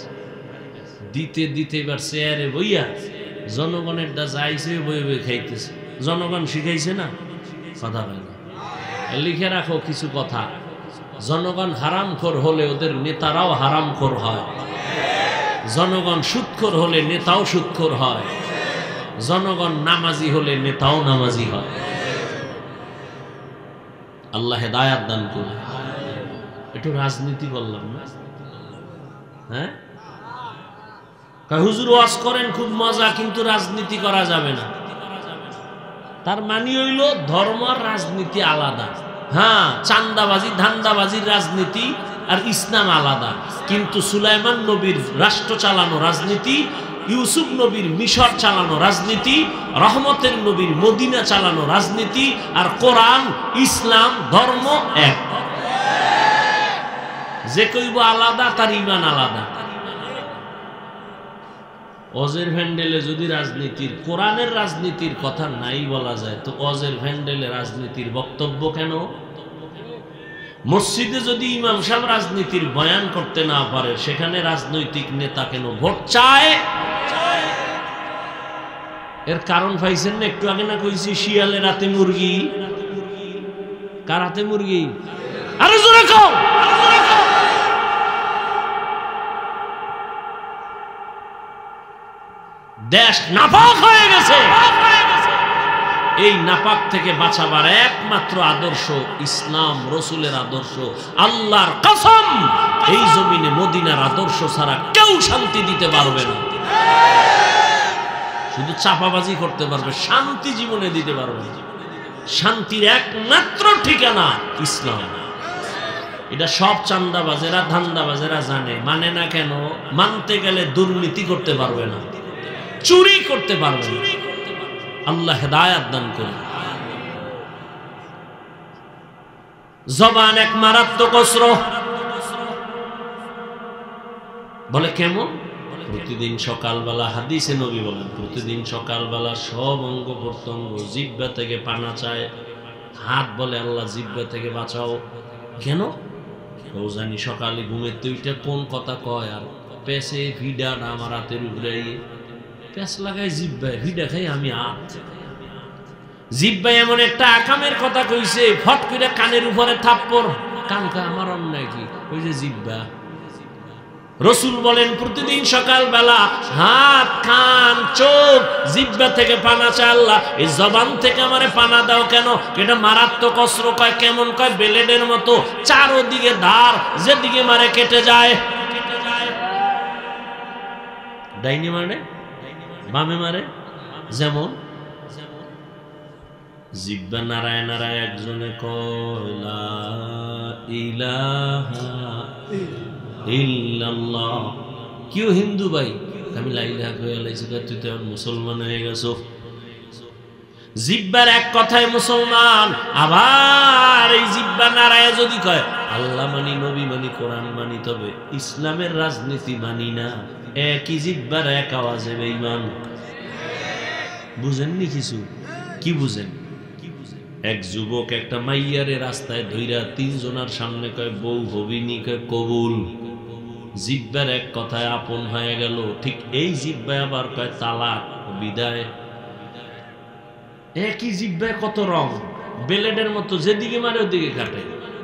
দিতে দিতে এবার চেয়ারে বইয়া জনগণের দা যাইছে বই বই খাইতেছে। জনগণ শিখাইছে না? কথা হয় না। লিখে রাখো কিছু কথা। জনগণ হারামখোর হলে ওদের নেতারাও হারামখোর হয়। জনগণ সুদখোর হলে নেতাও সুদখোর হয়। জনগণ নামাজি হলে নেতাও নামাজি হয়। আল্লাহ হেদায়াত দান করুন। একটু রাজনীতি করলাম না? হ্যাঁ, হুজুর ওয়াজ করেন খুব মজা, কিন্তু রাজনীতি করা যাবে না। তার মানে হইল ধর্ম আর রাজনীতি আলাদা। হ্যাঁ, চান্দাবাজি ধান্দাবাজির রাজনীতি আর ইসলাম আলাদা। কিন্তু সুলাইমান নবীর রাষ্ট্র চালানো রাজনীতি, ইউসুফ নবীর মিশর চালানো রাজনীতি, রহমতের নবীর মদিনা চালানো রাজনীতি আর কোরআন ইসলাম ধর্ম এক। যে কইব আলাদা তার ঈমান আলাদা। অজের ভ্যান্ডেলে যদি রাজনীতির কোরআনের রাজনীতির কথা নাই বলা যায়, তো অজের ভ্যান্ডেলে রাজনীতির বক্তব্য কেন? মসজিদে যদি ইমাম সাহেব রাজনীতির বয়ান করতে না পারে, সেখানে রাজনৈতিক নেতা কেন ভোট চায়? এর কারণ পাইছেন না? একটু আগে না কইছি শিয়ালের হাতে মুরগি। কার হাতে মুরগি? আরে জোরে কও। দেশ নাপাক হয়ে গেছে। এই নাপাক থেকে বাঁচাবার একমাত্র আদর্শ ইসলাম, রসুলের আদর্শ। আল্লাহর কসম, এই জমিনে মদিনার আদর্শ ছাড়া কেউ শান্তি দিতে পারবে না। শুধু চাপাবাজি করতে পারবে, শান্তি জীবনে দিতে পারবে না। শান্তির একমাত্র ঠিকানা ইসলাম। এটা সব চান্দাবাজেরা ধান্দাবাজেরা জানে, মানে না কেন? মানতে গেলে দুর্নীতি করতে পারবে না, চুরি করতে পারবে না। আল্লাহ হেদায়াত দান করুন। জবান এক মারাত্মক অস্ত্র। বলে কেমন? প্রতিদিন সকালবেলা, হাদিসে নবী বলেন, প্রতিদিন সকালবেলা সব অঙ্গ প্রত্যঙ্গ জিহ্বা থেকে পানা চায়। হাত বলে আল্লাহ জিহ্বা থেকে বাঁচাও। কেন? ও জানি সকালে ঘুমের তুইটা কোন কথা কয়, আর পেছে ভিডা না আমার হাতের উপরে প্যাঁচ লাগাই জিব্বায়, ভিডা খাই আমি হাত। জিব্বাই এমন একটা আকামের কথা কইছে, ফট করে কানের উপরে থাপ্পড়। কানকা আমার অন্যায় কি? ওই যে জিব্বা। রসুল বলেন প্রতিদিন সকালবেলা হাত, কান, চোখ, জিব্বা থেকে পানা চায় আল্লাহ, এই জবান থেকে আমারে পানা দাও। কেন? এটা মারাত্মক অস্ত্র। কয় কেমন? কয় বেলেডের মতো, চারোদিকে ধার, যেদিকে মারে কেটে যায়। ডাইনি মারে, বামে মারে। যেমন জিব্বা নারায় নারায় একজনে কয় লা ইলাহা ইল্লাল্লাহ। কেউ হিন্দু ভাই, আমি লা ইলাহা কইয়া লাইছি, তুই তো মুসলমান হয়ে গেছো। জিব্বার এক কথায় মুসলমান, আবার এই জিব্বা নারায় যদি কয় আল্লাহ মানি, নবী মানি, কোরআন মানি, তবে ইসলামের রাজনীতি মানি না, একই জিব্বার এক আওয়াজে বেঈমান। বুঝেননি কিছু? কি বুঝেন? এক যুবক একটা মাইয়ারে রাস্তায় ধইরা তিনজনের সামনে কয় বউ হবিনি, কয় কবুল। জিব্বার এক কথায় আপন হয়ে গেল। ঠিক এই জিব্বায় আবার কয় তালাক, বিদায়। একই জিব্বায় কত রং, বেলেডের মতো, যেদিকে মারে ওদিকে কাটে।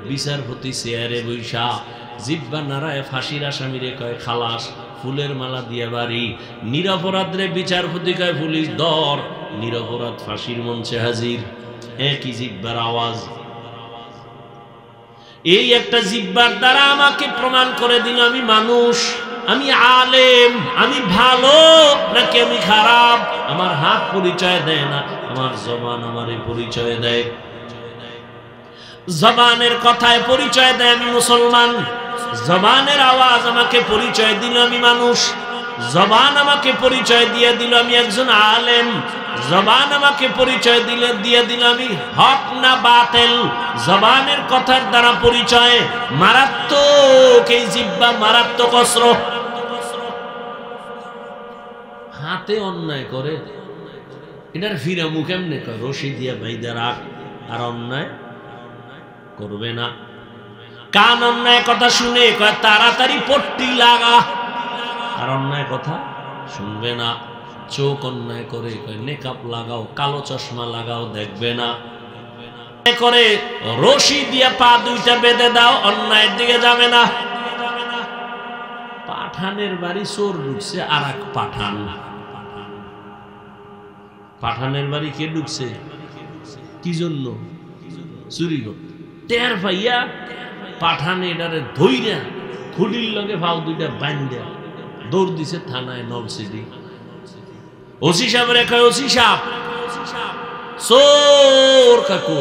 বিচারপতি চেয়ারে বৈশা জিব্বা নারায় ফাঁসির আসামিরে কয় খালাস, ফুলের মালা দিয়া বাড়ি। নিরপরাধ রে বিচারপতি কয় পুলিশ ধর, নিরপরাধ ফাঁসির মঞ্চে হাজির। একই জিব্বার আওয়াজ। এই একটা জিব্বার দ্বারা আমাকে প্রমাণ করে দিল আমি মানুষ, আমি আলেম, আমি ভালো নাকি আমি খারাপ। আমার হাত পরিচয় দেয় না, আমার জবান আমারে পরিচয় দেয়। জবানের কথায় পরিচয় দেয় আমি মুসলমান, জবানের আওয়াজ আমাকে পরিচয় দিল আমি মানুষ, জবান আমাকে পরিচয় দিয়ে দিল আমি একজন আলেম, জবান আমাকে পরিচয় দিয়ে দিল আমি হক না বাতিল। জবানের কথার দ্বারা পরিচয়। মারাত্মক এই জিহ্বা, মারাত্মক অস্ত্র। হাতে অন্যায় করে এটার ফিরামু কেমনে? রশি দিয়া বাইদা রাখ, আর অন্যায় করবে না। কান অন্যায় কথা শুনে কয় তাড়াতাড়ি পট্টি লাগা, আর অন্যায় কথা শুনবে না। চোখ অন্যায় করে কয় নেকাপ লাগাও, কালো চশমা লাগাও, দেখবে না। করে রশি দিয়ে পা দুইটা বেঁধে দাও, অন্যায়ের দিকে যাবে না। পাঠানের বাড়ি চোর ঢুকছে, আর এক পাঠান। পাঠানের বাড়ি কে ঢুকছে? কি জন্য? চুরি করতে। টের পাইয়া পাঠান এটারে ধইরা খুঁটির লগে ভাও দুইটা বান্ধা দৌড় দিছে থানায় নলসিটি। ওসি সাহেব রেখে, ওসি সাহেব চোর কাকু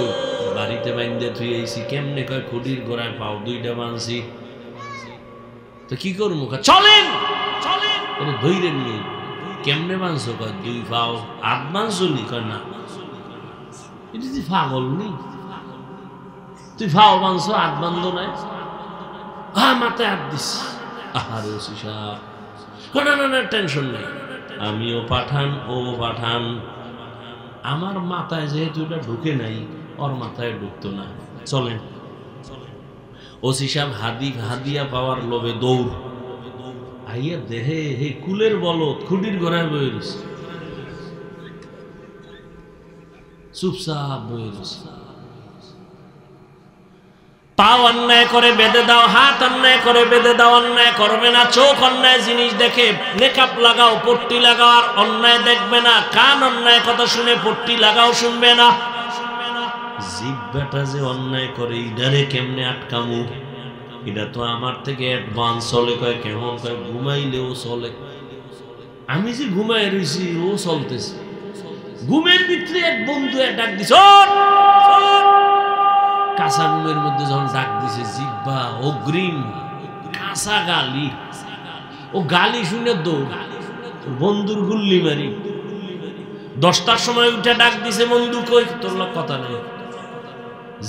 বাড়িতে বান্ধে থুই আইছি। কেমনে? কয় খুঁটির গোড়ায় পাও দুইটা বাঁধছি। তো কি করবো? চলেন চলেন ধৈর্য নিয়ে। কেমনে বাঁধছো? কয় দুই পাও। হাত বাঁধছলি? কয় না। এটা তুই পাগল নি? তুই ফাও বাঁধছো, হাত বান্ধো নাই? হ্যাঁ, মাথায় হাত দিস। আহারে ওসি সাহেব, না না না, টেনশন নেই, আমিও পাঠান, ও পাঠান। আমার মাথায় যেহেতু এটা ঢুকে নাই, ওর মাথায় ঢুকতো না। চলেন। ওসি সাহেব হাদিয়া পাওয়ার লোভে দৌড় আইয়া দেহে হে কুলের বলদ খুঁটির ঘোড়ায় বয়ে রয়েছে, চুপচাপ বয়ে রয়েছে। পা অন্যায় করে বেঁধে দাও, হাত অন্যায় করে বেঁধে দাও, অন্যায় করবে না। চোখ অন্যায় জিনিস দেখে মেকআপ লাগাও, পট্টি লাগাও, আর অন্যায় দেখবে না। কান অন্যায় কথা শুনে পট্টি লাগাও, শুনবে না। জিহ্বাটা যে অন্যায় করে, ইডারে কেমনে আটকামু? এটা তো আমার থেকে অ্যাডভান্স চলে। কয় কেমন? কয় ঘুমাইলেও চলে। আমি যে ঘুমাই রয়েছি, ও চলতেছে। ঘুমের ভিতরে এক বন্ধু ডাক দিছে, কাঁচা ঘুমের মধ্যে যখন ডাক দিছে, জিহ্বা অগ্রিম কাঁচা গালি। ও গালি শুনে দৌড়, বন্ধুর গুল্লি মারি। 10টার সময় উঠে ডাক দিছে, বন্ধু কই? তোর লোক কথা নেই।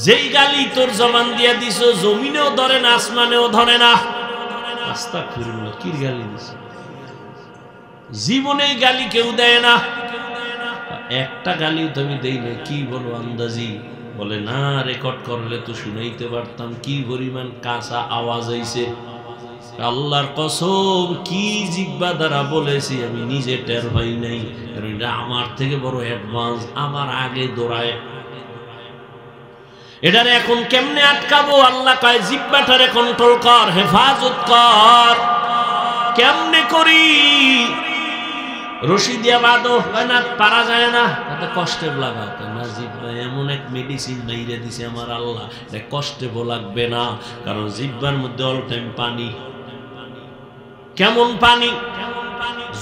যেই গালি তোর জবান দিয়া দিছ, জমিনেও ধরে না, আসমানেও ধরে না। আস্তাগফিরুল্লাহ, কি গালি দিছে? জীবনেই গালি কেউ দেয় না। একটা গালি তুমি দেই না। কি বলো আন্দাজি? বলে না, রেকর্ড করলে তো শুনাইতে পারতাম। কি পরিমাণ কাঁচা আওয়াজ হইছে। আল্লাহর কসম, কি জিহ্বা দ্বারা বলেছি আমি নিজে টের পাই নাই। কারণ এটা আমার থেকে বড় অ্যাডভান্স, আমার আগে দৌড়ায়। এটারে এখন কেমনে আটকাবো? আল্লাহ কয় জিহ্বাটারে কন্ট্রোল কর, হেফাজত কর। কেমনে করি? রশি দিয়া বাঁধো। না, পারা যায় না, এত কষ্টে লাগাও। না, জিহ্বা এমন এক মেডিসিন বাইরে দিছে আমার আল্লাহ, কষ্টে লাগবে না। কারণ জিহ্বার মধ্যে অল টাইম পানি। কেমন পানি?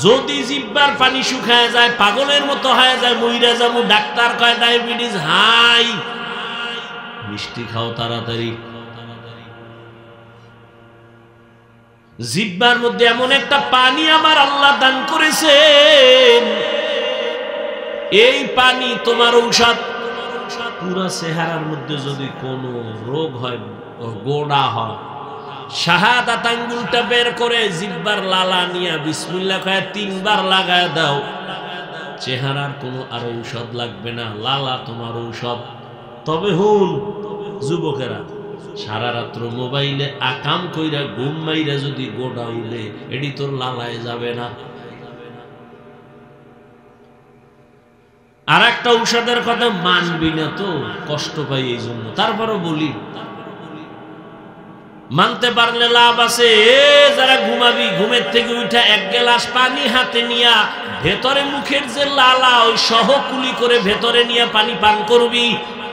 যদি জিহ্বার পানি শুকায় যায়, পাগলের মতো হয়ে যায়, মইরা যাবো। ডাক্তার কয় ডায়াবেটিস হাই। মিষ্টি খাও তাড়াতাড়ি। জিহ্বার মধ্যে এমন একটা পানি আমার আল্লাহ দান করেছেন, এই পানি তোমার ঔষধ। পুরা চেহারার মধ্যে যদি কোনো রোগ হয়, গোড়া হয়, শাহাদাত আঙ্গুলটা বের করে জিহ্বার লালা নিয়ে বিসমিল্লাহ কয়ে 3 বার লাগায় দাও। চেহারার কোনো আর ঔষধ লাগবে না, লালা তোমার ঔষধ। তবে হুন যুবকেরা, সারা রাত্র মোবাইলে আকাম কইরা ঘুম মাইরা যদি গোড়া উঠে, এটি তোর লালায় যাবে না। আর একটা ঔষধের কথা মানবি না তো, কষ্ট পাই এই জন্য, তারপরও বলি। মানতে পারলে লাভ আছে। যারা ঘুমাবি, ঘুমের থেকে উঠা 1 গ্লাস পানি হাতে নিয়া ভেতরে মুখের যে লালা, ওই সহ কুলি করে ভেতরে নিয়ে পানি পান করবি।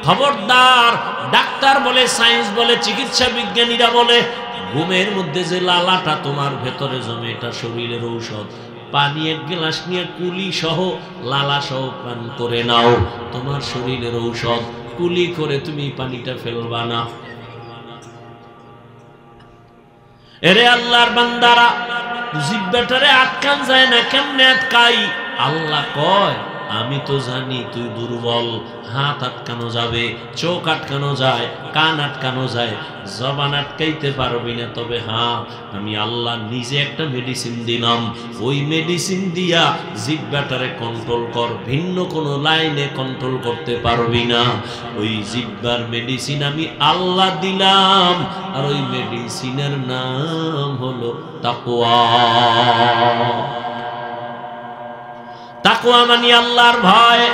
খবরদার, ডাক্তার বলে, সায়েন্স বলে, চিকিৎসা বিজ্ঞানীরা বলে, ঘুমের মধ্যে যে লালাটা তোমার ভেতরে জমে, এটা শরীরের ঔষধ। পানি 1 গ্লাস নিয়ে কুলি সহ লালা সহ পান করে নাও, তোমার শরীরের ঔষধ। কুলি করে তুমি পানিটা ফেলবা না। এরে আল্লাহর বান্দারা, জিহ্বাটারে আটকান যায় না, কেমনে আটকাই? আল্লাহ কয় আমি তো জানি তুই দুর্বল। হাত আটকানো যাবে, চোখ আটকানো যায়, কান আটকানো যায়, জবান আটকাইতে পারবি না। তবে হ্যাঁ, আমি আল্লাহ নিজে একটা মেডিসিন দিলাম। ওই মেডিসিন দিয়া জিহ্বাটারে কন্ট্রোল কর, ভিন্ন কোনো লাইনে কন্ট্রোল করতে পারবি না। ওই জিহ্বার মেডিসিন আমি আল্লাহ দিলাম, আর ওই মেডিসিনের নাম হলো তাকওয়া। তাকওয়া মানে আল্লাহর ভয়।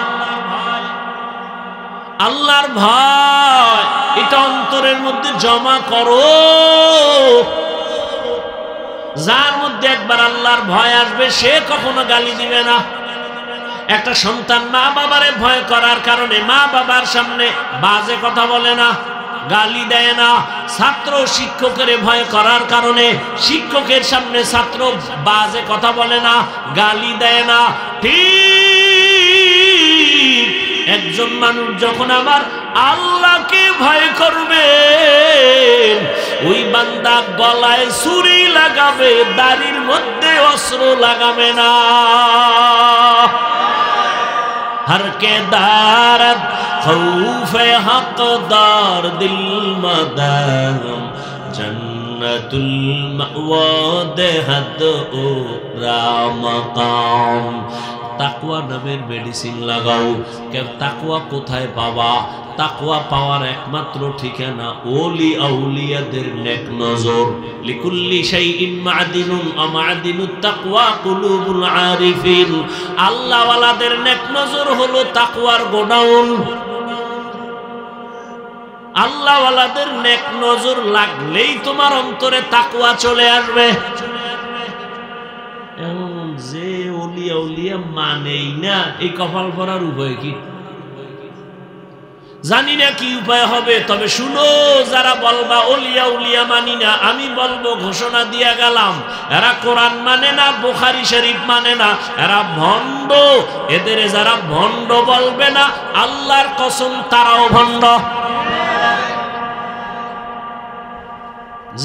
আল্লাহর ভয় এটা অন্তরের মধ্যে জমা করো। যার মধ্যে একবার আল্লাহর ভয় আসবে, সে কখনো গালি দিবে না। একটা সন্তান মা বাবারে ভয় করার কারণে মা বাবার সামনে বাজে কথা বলে না, গালি দেয় না। ছাত্র শিক্ষকের ভয় করার কারণে শিক্ষকের সামনে ছাত্র বাজে কথা বলে না, গালি দেয় না। ঠিক একজন মানুষ যখন আমার আল্লাহকে ভয় করবে, ওই বান্দা গলায় ছুরি লাগাবে, দাড়ির মধ্যে অস্ত্র লাগাবে না। हर के दारद खौफे हकदार दिल मदाम जन्नतुल मअवा देहद ओ रामकाम। তাকওয়া নামের মেডিসিন লাগাও। কেন তাকওয়া কোথায় পাবা? তাকওয়া পাওয়ার একমাত্র ঠিকানা ওলি আউলিয়াদের নেক নজর। লিকুল্লি শাইইন মা'দিনুন ওয়া মা'দিনুত তাকওয়া কুলুবুল আরিফিন। আল্লাহ ওয়ালাদের নেক নজর হলো তাকওয়ার গোডাউন। আল্লাহ ওয়ালাদের নেক নজর লাগলেই তোমার অন্তরে তাকওয়া চলে আসবে। যে ওলিয়া উলিয়া মানেই না, এই কপাল ভরার উপায় কি? জানি না কি উপায় হবে। তবে শুনো, যারা বলবা ওলিয়া উলিয়া মানি না, আমি বলবো ঘোষণা দিয়া গেলাম, এরা কোরআন মানে না, বুখারী শরীফ মানে না, এরা ভণ্ড। এদের যারা ভণ্ড বলবে না, আল্লাহর কসম তারাও ভণ্ড।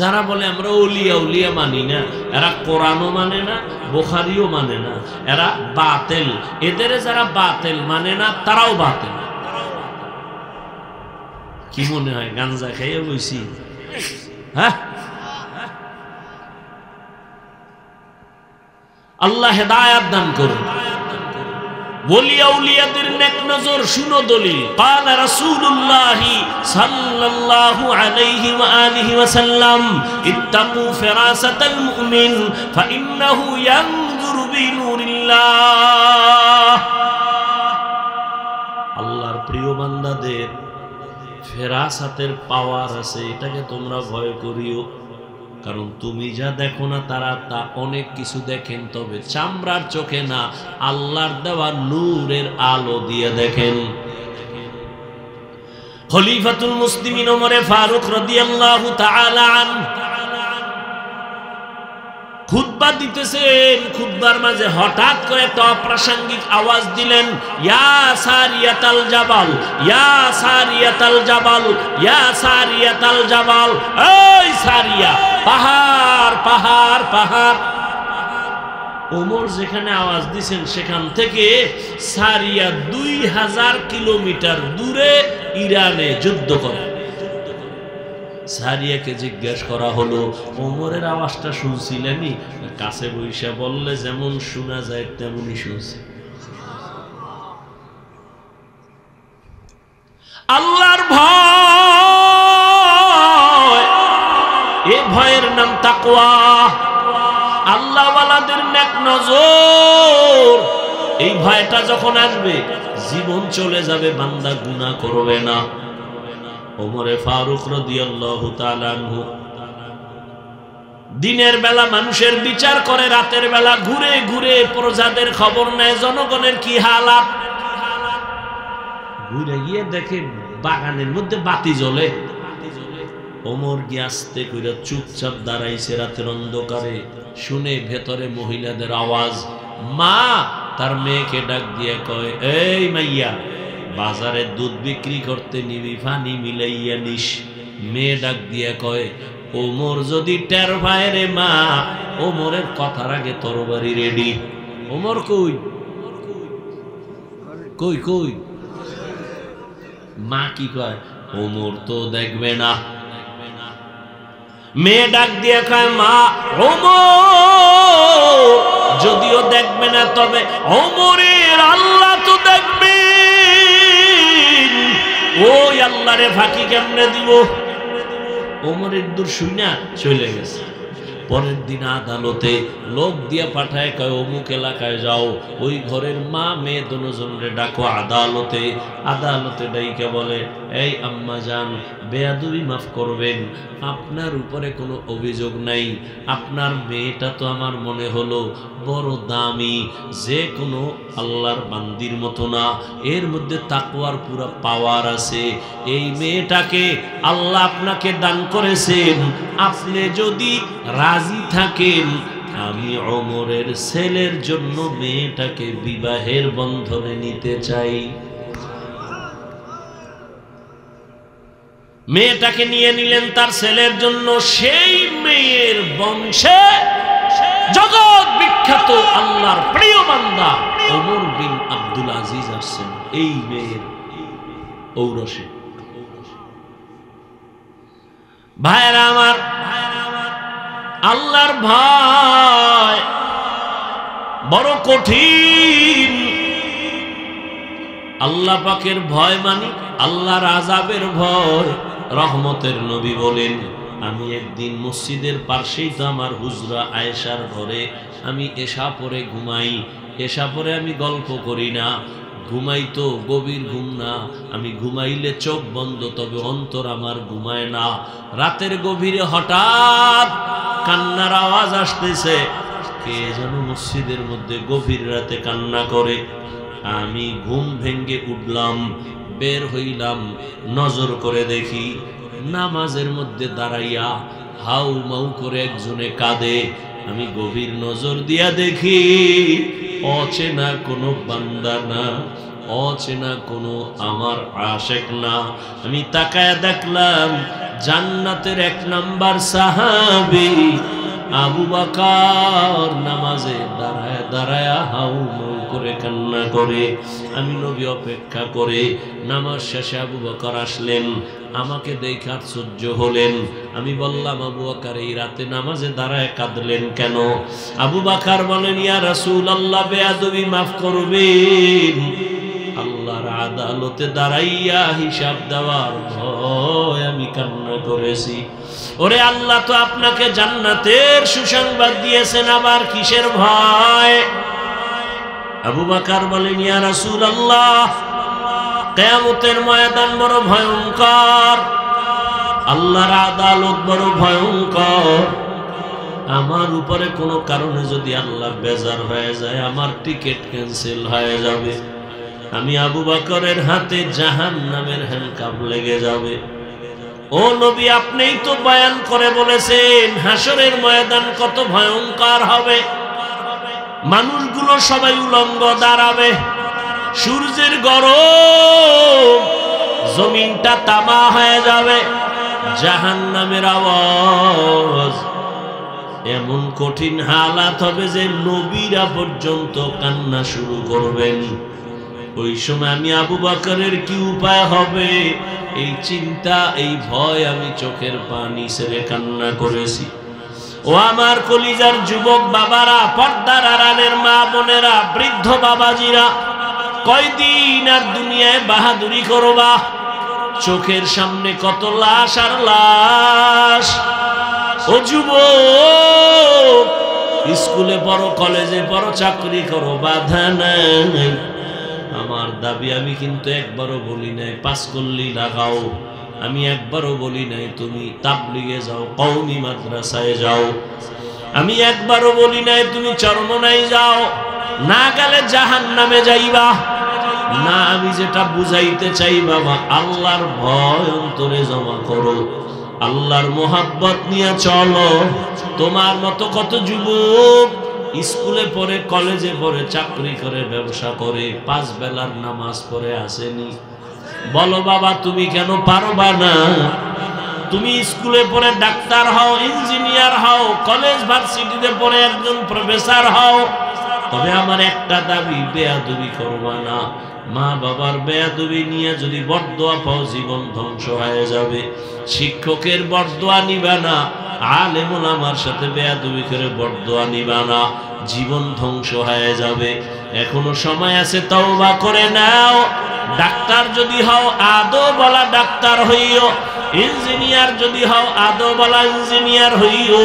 যারা বলে আমরা ওলিয়া উলিয়া মানি না, এরা কোরআনও মানে না, বুখারীও মানে না, এরা বাতিল। এদের যারা বাতিল মানে না, তারাও বাতিল। কি মনে হয় গাঞ্জা খাইয়ে বইছি? হ্যাঁ, আল্লাহ হেদায়েত দান করুন। ওলিয়া উলিয়াদের নেক নজর শুনো দলিল। قال رسول الله صلى الله عليه وآله وسلم اتقوا فراسة المؤمن فإنه ينظر بنور الله। আল্লাহর প্রিয় বান্দাদের ফেরাসাতের পাওয়ার আছে, এটাকে তোমরা ভয় করিও। কারণ তুমি যা দেখো না, তারা তা অনেক কিছু দেখেন, তবে চামড়ার চোখে না, আল্লাহর দেওয়া নূরের আলো দিয়ে দেখেন। খলিফাতুল মুসলিমিন ওমর ফারুক রাদিয়াল্লাহু তাআলা আনহু খুতবা দিতেছেন। খুতবার মাঝে হঠাৎ করে একটা অপ্রাসঙ্গিক আওয়াজ দিলেন, ইয়া সারিয়াতাল জাবাল, ইয়া সারিয়াতাল জাবাল, ইয়া সারিয়াতাল জাবাল। এই সারিয়া, পাহাড় পাহাড় পাহাড়। ওমর যেখানে আওয়াজ দিছেন সেখান থেকে সারিয়া 2000 কিলোমিটার দূরে ইরানে যুদ্ধ করে। সারিয়াকে জিজ্ঞাসা করা হলো, ওমরের আওয়াজটা শুনছিলেনই? কাছে বইসা বললে যেমন শোনা যায় তেমনই শুনছি। আল্লাহর ভয়, এ ভয়ের নাম তাকওয়া। আল্লাহ ওয়ালাদের নেক নজর। এই ভয়টা যখন আসবে, জীবন চলে যাবে, বান্দা গুনাহ করবে না। ওমরে ফারুক রাদিয়াল্লাহু তাআলা আনহু দিনের বেলা মানুষের বিচার করে, রাতের বেলা ঘুরে ঘুরে প্রজাদের খবর নেয়, জনগণের কি হালাত। ঘুরে গিয়ে দেখে বাগানের মধ্যে বাতি জ্বলে। ওমর গিয়ে আস্তে কইরা চুপচাপ দাঁড়াইছে রাতের অন্ধকারে। শুনে ভেতরে মহিলাদের আওয়াজ। মা তার মেয়েকে ডাক দিয়ে কয়, এই মাইয়া, বাজারে দুধ বিক্রি করতে নিবি, পানি মিলাইয়া নিস। মেয়ে ডাক দিয়া কয়, ওমর যদি টের পায় রে মা, ওমরের কথার আগে তরবারি রেডি। ওমর কই কই কই? মা কি কয়, ওমর তো দেখবে না। মেয়ে ডাক দিয়ে কয়, মা ওমর যদিও দেখবে না, তবে ওমরের আল্লাহ তো দেখবে। ওই আল্লাহরে ফাঁকি কেমনে দিব? ওমরের দূর শুইনা চলে গেছে। পরের দিন আদালতে লোক দিয়ে পাঠায়, কয় অমুক এলাকায় যাও, ওই ঘরের মা মেয়ে দুজনরে ডাকো আদালতে। আদালতে ডাইকে বলে, এই আম্মা জান, বেয়াদবি মাফ করবেন, আপনার উপরে কোনো অভিযোগ নাই। আপনার মেয়েটা তো আমার মনে হলো বড় দামি, যে কোনো আল্লাহর বান্দির মতো না, এর মধ্যে তাকওয়ার পুরো পাওয়ার আছে। এই মেয়েটাকে আল্লাহ আপনাকে দান করেছেন, আপনি যদি রাজি থাকেন, আমি ওমরের ছেলের জন্য মেয়েটাকে বিবাহের বন্ধনে নিতে চাই। মেয়েটাকে নিয়ে নিলেন তার ছেলের জন্য। সেই মেয়ের বংশে জগৎ বিখ্যাত আল্লাহর প্রিয় বান্দা ওমর বিন আব্দুল আজিজ আসছেন এই মেয়ের ঔরসে। ভাইরা আমার, আল্লাহর ভয় বড় কঠিন। আল্লাহ পাকের ভয় মানে আল্লাহর আযাবের ভয়। রহমতের নবী বলেন, আমি একদিন মসজিদের পাশেই তো আমার হুজরা আয়েশার ঘরে আমি এশা পরে ঘুমাই। এশা পরে আমি গল্প করি না, ঘুমাই তো গভীর ঘুম না, আমি ঘুমাইলে চোখ বন্ধ, তবে অন্তর আমার ঘুমায় না। রাতের গভীরে হঠাৎ কান্নার আওয়াজ আসতেছে, কে যেন মসজিদের মধ্যে গভীর রাতে কান্না করে। আমি ঘুম ভেঙ্গে উঠলাম, বের হইলাম, নজর করে দেখি নামাজের মধ্যে দাঁড়াইয়া হাউ মাউ করে একজনে কাঁদে। আমি গভীর নজর দিয়া দেখি অচেনা কোনো বান্দা না, অচেনা কোনো আমার আশেক না। আমি তাকায়া দেখলাম জান্নাতের 1 নাম্বার সাহাবী আবু বকর নামাজে দাঁড়ায় দাঁড়ায় হাউ মাউ করে কান্না করে। আমি নবী অপেক্ষা করে, নামাজ শেষে আবু বকর আসলেন, আমাকে দেখে আশ্চর্য হলেন। আমি বললাম, আবু বকর এই রাতে নামাজে দাঁড়ায় কাঁদলেন কেন? আবু বকর বলেন, ইয়া রাসূলুল্লাহ, বেয়াদবি মাফ করবেন, আল্লাহর আদালতে দাঁড়াইয়া হিসাব দেওয়ার ভয় আমি কান্না করেছি। ওরে আল্লাহ তো আপনাকে জান্নাতের সুসংবাদ দিয়েছেন, আবার কিসের ভয়? আবু বকর বলেন, ইয়া রাসূলুল্লাহ, কিয়ামতের ময়দান বড় ভয়ঙ্কর, আল্লাহর আদালত বড় ভয়ঙ্কর। আমার উপরে কোনো কারণে যদি আল্লাহ বেজার হয়ে যায়, আমার টিকিট ক্যান্সেল হয়ে যাবে। আমি আবু বকরের হাতে জাহান্নামের হ্যান্ডকাপ লেগে যাবে। ও নবী, আপনিই তো বয়ান করে বলেছেন হাসরের ময়দান কত ভয়ঙ্কর হবে। মানুষগুলো সবাই উলঙ্গ দাঁড়াবে, সূর্যের গরম, জমিনটা তামা হয়ে যাবে, জাহান্নামের আওয়াজ, এমন কঠিন হালাত হবে যে নবীরা পর্যন্ত কান্না শুরু করবেন। ওই সময় আমি আবু বকরের কি উপায় হবে, এই চিন্তা, এই ভয়, আমি চোখের পানি ছেড়ে কান্না করেছি। ও আমার কলিজার যুবক বাবারা, পর্দার আড়ালের মা বোনেরা, বৃদ্ধ বাবাজিরা, কয়দিন আর দুনিয়ায় বাহাদুরি করবা? চোখের সামনে কত লাশ আর লাশ। ও যুবক, স্কুলে পড়ো, কলেজে পড়ো, চাকরি করো, বাধা নাই। আমার দাবি, আমি কিন্তু একবারও বলি নাই 5 কল্লি লাগাও, আমি একবারও বলি নাই তুমি তাবলিগে যাও, কওমি মাদ্রাসায় যাও, আমি একবারও বলি নাই তুমি চরমনায় যাও, না গেলে জাহান্নামে যাইবা না। আমি যেটা বুঝাইতে চাই বাবা, আল্লাহর ভয় অন্তরে জমা করো, আল্লাহর মোহাব্বত নিয়ে চলো। তোমার মতো কত যুবক স্কুলে পড়ে, কলেজে পড়ে, চাকরি করে, ব্যবসা করে, 5 বেলার নামাজ পড়ে আসেনি। বলো বাবা তুমি কেন পারবা না? তুমি স্কুলে পড়ে ডাক্তার হও, ইঞ্জিনিয়ার হও, কলেজ ভার্সিটিতে পড়ে একজন প্রফেসর হও, তবে আমার একটা দাবি, বেয়াদবি করবা না। মা বাবার বেয়াদবি নিয়ে যদি বরদোয়া পাও, জীবন ধ্বংস হয়ে যাবে। শিক্ষকের বরদোয়া নিবা না, আলেম ওলামার সাথে বেয়াদবি করে বরদোয়া নিবা না, জীবন ধ্বংস হয়ে যাবে। এখনো সময় আছে, তওবা করে নাও। ডাক্তার যদি হও, আদো বলা ডাক্তার হইও। ইঞ্জিনিয়ার যদি হও, আদো বলা ইঞ্জিনিয়ার হইও।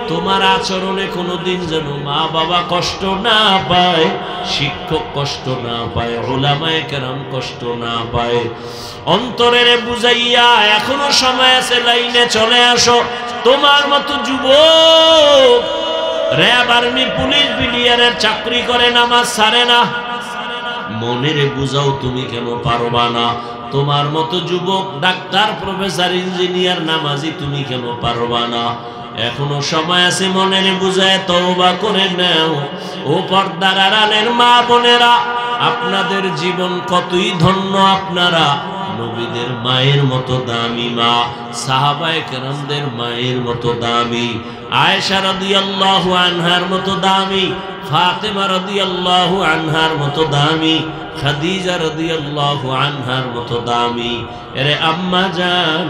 তোমার আচরণে কোনোদিন যেন মা বাবা কষ্ট না পায়, শিক্ষক কষ্ট না পায়, উলামায়ে কেরাম কষ্ট না পায়। অন্তরের বুঝাইয়া এখনো সময় আছে, লাইনে চলে আসো। তোমার মতো যুবক র‍্যাব, আর্মি, পুলিশ, বিডিআরের চাকরি করে, নামাজ ছাড়ে না। মনের বুঝাও তুমি কেন পারবা না? তোমার মতো যুবক ডাক্তার, প্রফেসর, ইঞ্জিনিয়ার, নামাজি তুমি কেন পারবা না? এখনো সময় আছে, মনের বুঝায় তওবা করে নাও। ও পর্দার আড়ালের মা বোনেরা, আপনাদের জীবন কতই ধন্য। আপনারা নবীদের মায়ের মতো দামি মা, সাহাবায়ে কেরামদের মায়ের মতো দামি, আয়েশা রাদিয়াল্লাহু আনহার মতো দামি, ফাতেমা রাদিয়াল্লাহু আনহার মতো দামি, খাদিজা রাদিয়াল্লাহু আনহার মতো দামি। এরে আম্মা জান,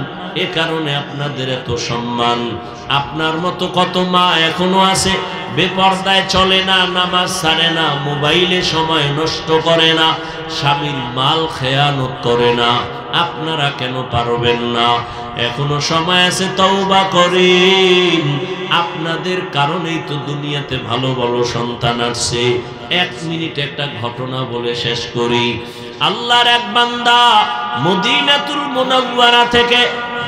এ কারণে আপনাদের এত সম্মান। আপনার মতো কত মা এখনো আছে, বেপরদায় চলে না, নামাজ ছাড়ে না, মোবাইলে সময় নষ্ট করে না, স্বামীর মাল খেয়ানত করে না। আপনারা কেন পারবেন না? এখনো সময় আছে, তওবা করেন। আপনাদের কারণেই তো দুনিয়াতে ভালো ভালো সন্তান আসছে। 1 মিনিট একটা ঘটনা বলে শেষ করি। আল্লাহর এক বান্দা মদিনাতুল মুনাওয়ারা থেকে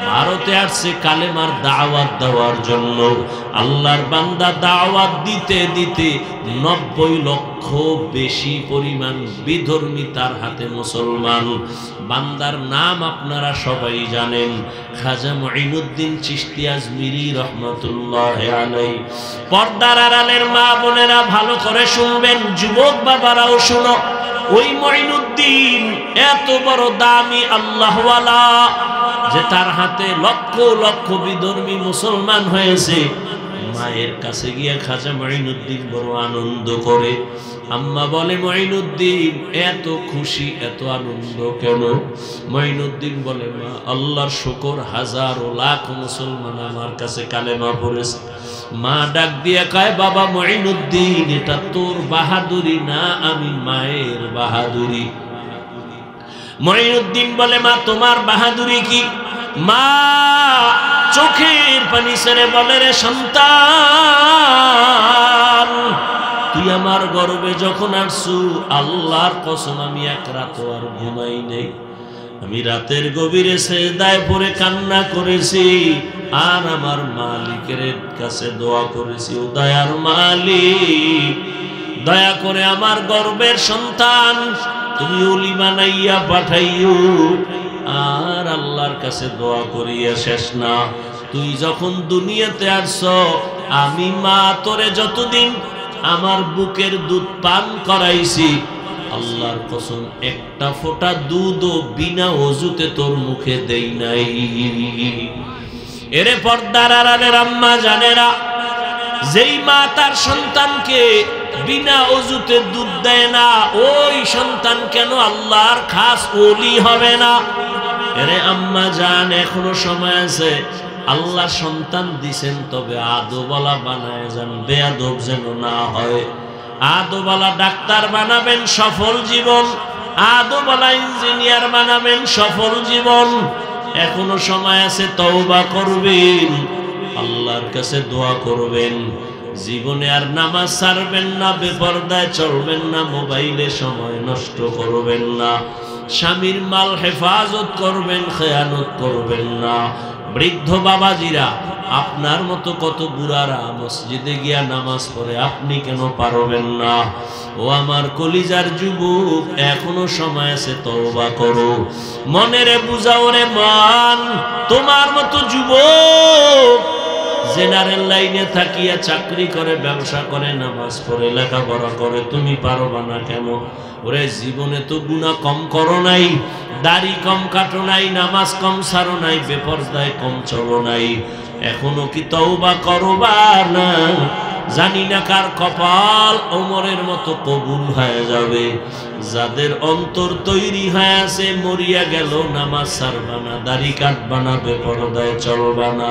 ভারতে আসছে কালেমার দাওয়াত দেওয়ার জন্য। আল্লাহর বান্দা দাওয়াত দিতে দিতে 90 লক্ষ বেশি পরিমাণ বিধর্মী তার হাতে মুসলমান। বান্দার নাম আপনারা সবাই জানেন, খাজা মুঈনুদ্দিন চিশতি আজমিরি রহমাতুল্লাহি আলাইহি। পর্দার আড়ালের মা বোনেরা ভালো করে শুনবেন, যুবক বাবারাও শুনো। ওই মুঈনুদ্দিন এত বড় দামি আল্লাহওয়ালা যে তার হাতে লক্ষ লক্ষ বিধর্মী মুসলমান হয়েছে। মায়ের কাছে গিয়ে খাজা মুঈনুদ্দিন বড় আনন্দ করে। আম্মা বলে, মুঈনুদ্দিন এত খুশি, এত আনন্দ কেন? মুঈনুদ্দিন বলে, মা আল্লাহর শুকর, হাজারো লাখ মুসলমান আমার কাছে কালেমা পড়েছে। মা ডাক দিয়ে কয়, বাবা মুঈনুদ্দিন, এটা তোর বাহাদুরি না, আমি মায়ের বাহাদুরি। মুঈনুদ্দিন বলে, মা তোমার বাহাদুরি কি? মা চোখের পানি ছেড়ে বলে, রে সন্তান, তুই আমার গর্বে যখন আসছু, আল্লাহর কসম আমি এক রাত আর ঘুমাই নেই। আমি রাতের গভীরে সেজদায় পড়ে কান্না করেছি, আর আমার মালিকের কাছে দোয়া করেছি, ও দয়ার মালিক, দয়া করে আমার গর্বের সন্তান তুমি ওলি বানাইয়া পাঠাইও। আর আল্লাহর কাছে দোয়া করিয়া শেষ না। তুই যখন দুনিয়াতে আসছ, আমি মা তোরে যতদিন আমার বুকের দুধ পান করাইছি, আল্লাহর কসম একটা ফোঁটা দুধও বিনা ওযুতে তোর মুখে দেই নাই। এরে পর্দার আড়ালের আম্মা জানেরা, যেই মা তার সন্তানকে বিনা ওযুতে দুধ দেয় না, ওই সন্তান কেন আল্লাহর খাস ওলি হবে না? এরে আম্মা জান, এখনো সময় আছে। আল্লাহ সন্তান দিছেন, তবে আদবওয়ালা বানায় যান, বেয়াদব যেন না হয়। আদবওয়ালা ডাক্তার বানাবেন, সফল জীবন। আদবওয়ালা ইঞ্জিনিয়ার বানাবেন, সফল জীবন। এখনো সময় আছে, তওবা করবেন, আল্লাহর কাছে দোয়া করবেন। জীবনে আর নামাজ ছাড়বেন না, বেপরদায় চলবেন না, মোবাইলে সময় নষ্ট করবেন না, স্বামীর মাল হেফাজত করবেন, খেয়ানত করবেন না। বৃদ্ধ বাবাজিরা, আপনার মতো কত বুড়ারা মসজিদে গিয়া নামাজ পড়ে, আপনি কেন পারবেন না? ও আমার কলিজার যুবক, এখনো সময় আছে, তওবা করো। মনেরে বুঝাও রে মান, তোমার মতো যুবক যে জেনারেল লাইনে থাকিয়া চাকরি করে, ব্যবসা করে, নামাজ পড়ে, লেখাপড়া করে, তুমি পারবা না কেন? ওরে জীবনে তো গুনাহ কম করো নাই, দাড়ি কম কাটো নাই, নামাজ কম ছাড়ো নাই, বেপরদায় কম চলো নাই, এখনো কি তওবা করবা না? জানি না কার কপাল ওমরের মতো কবুল হয়ে যাবে। যাদের অন্তর তৈরি হয়ে আছে, মরিয়া গেল নামাজ ছাড়বা না, দাড়ি কাটবা না, বেপরদায় চলবা না,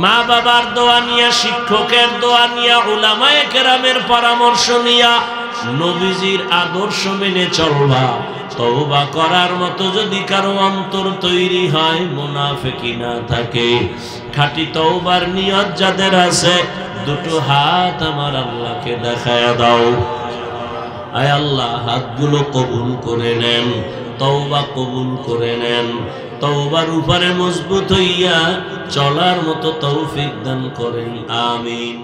মা বাবার দোয়া নিয়া, শিক্ষকের দোয়া নিয়া, উলামায়ে কেরামের পরামর্শ নিয়া, নবীজির আদর্শ মেনে চলবা। তওবা করার মতো যদি কারো অন্তর তৈরি হয়, মুনাফিকি না থাকে, খাঁটি তওবার নিয়ত যাদের আছে, দুটো হাত আমার আল্লাহকে দেখায়া দাও। আয় আল্লাহ, হাতগুলো কবুল করে নেন, তওবা কবুল করে নেন, তওবার উপরে মজবুত হইয়া চলার মতো তৌফিক দান করেন, আমিন।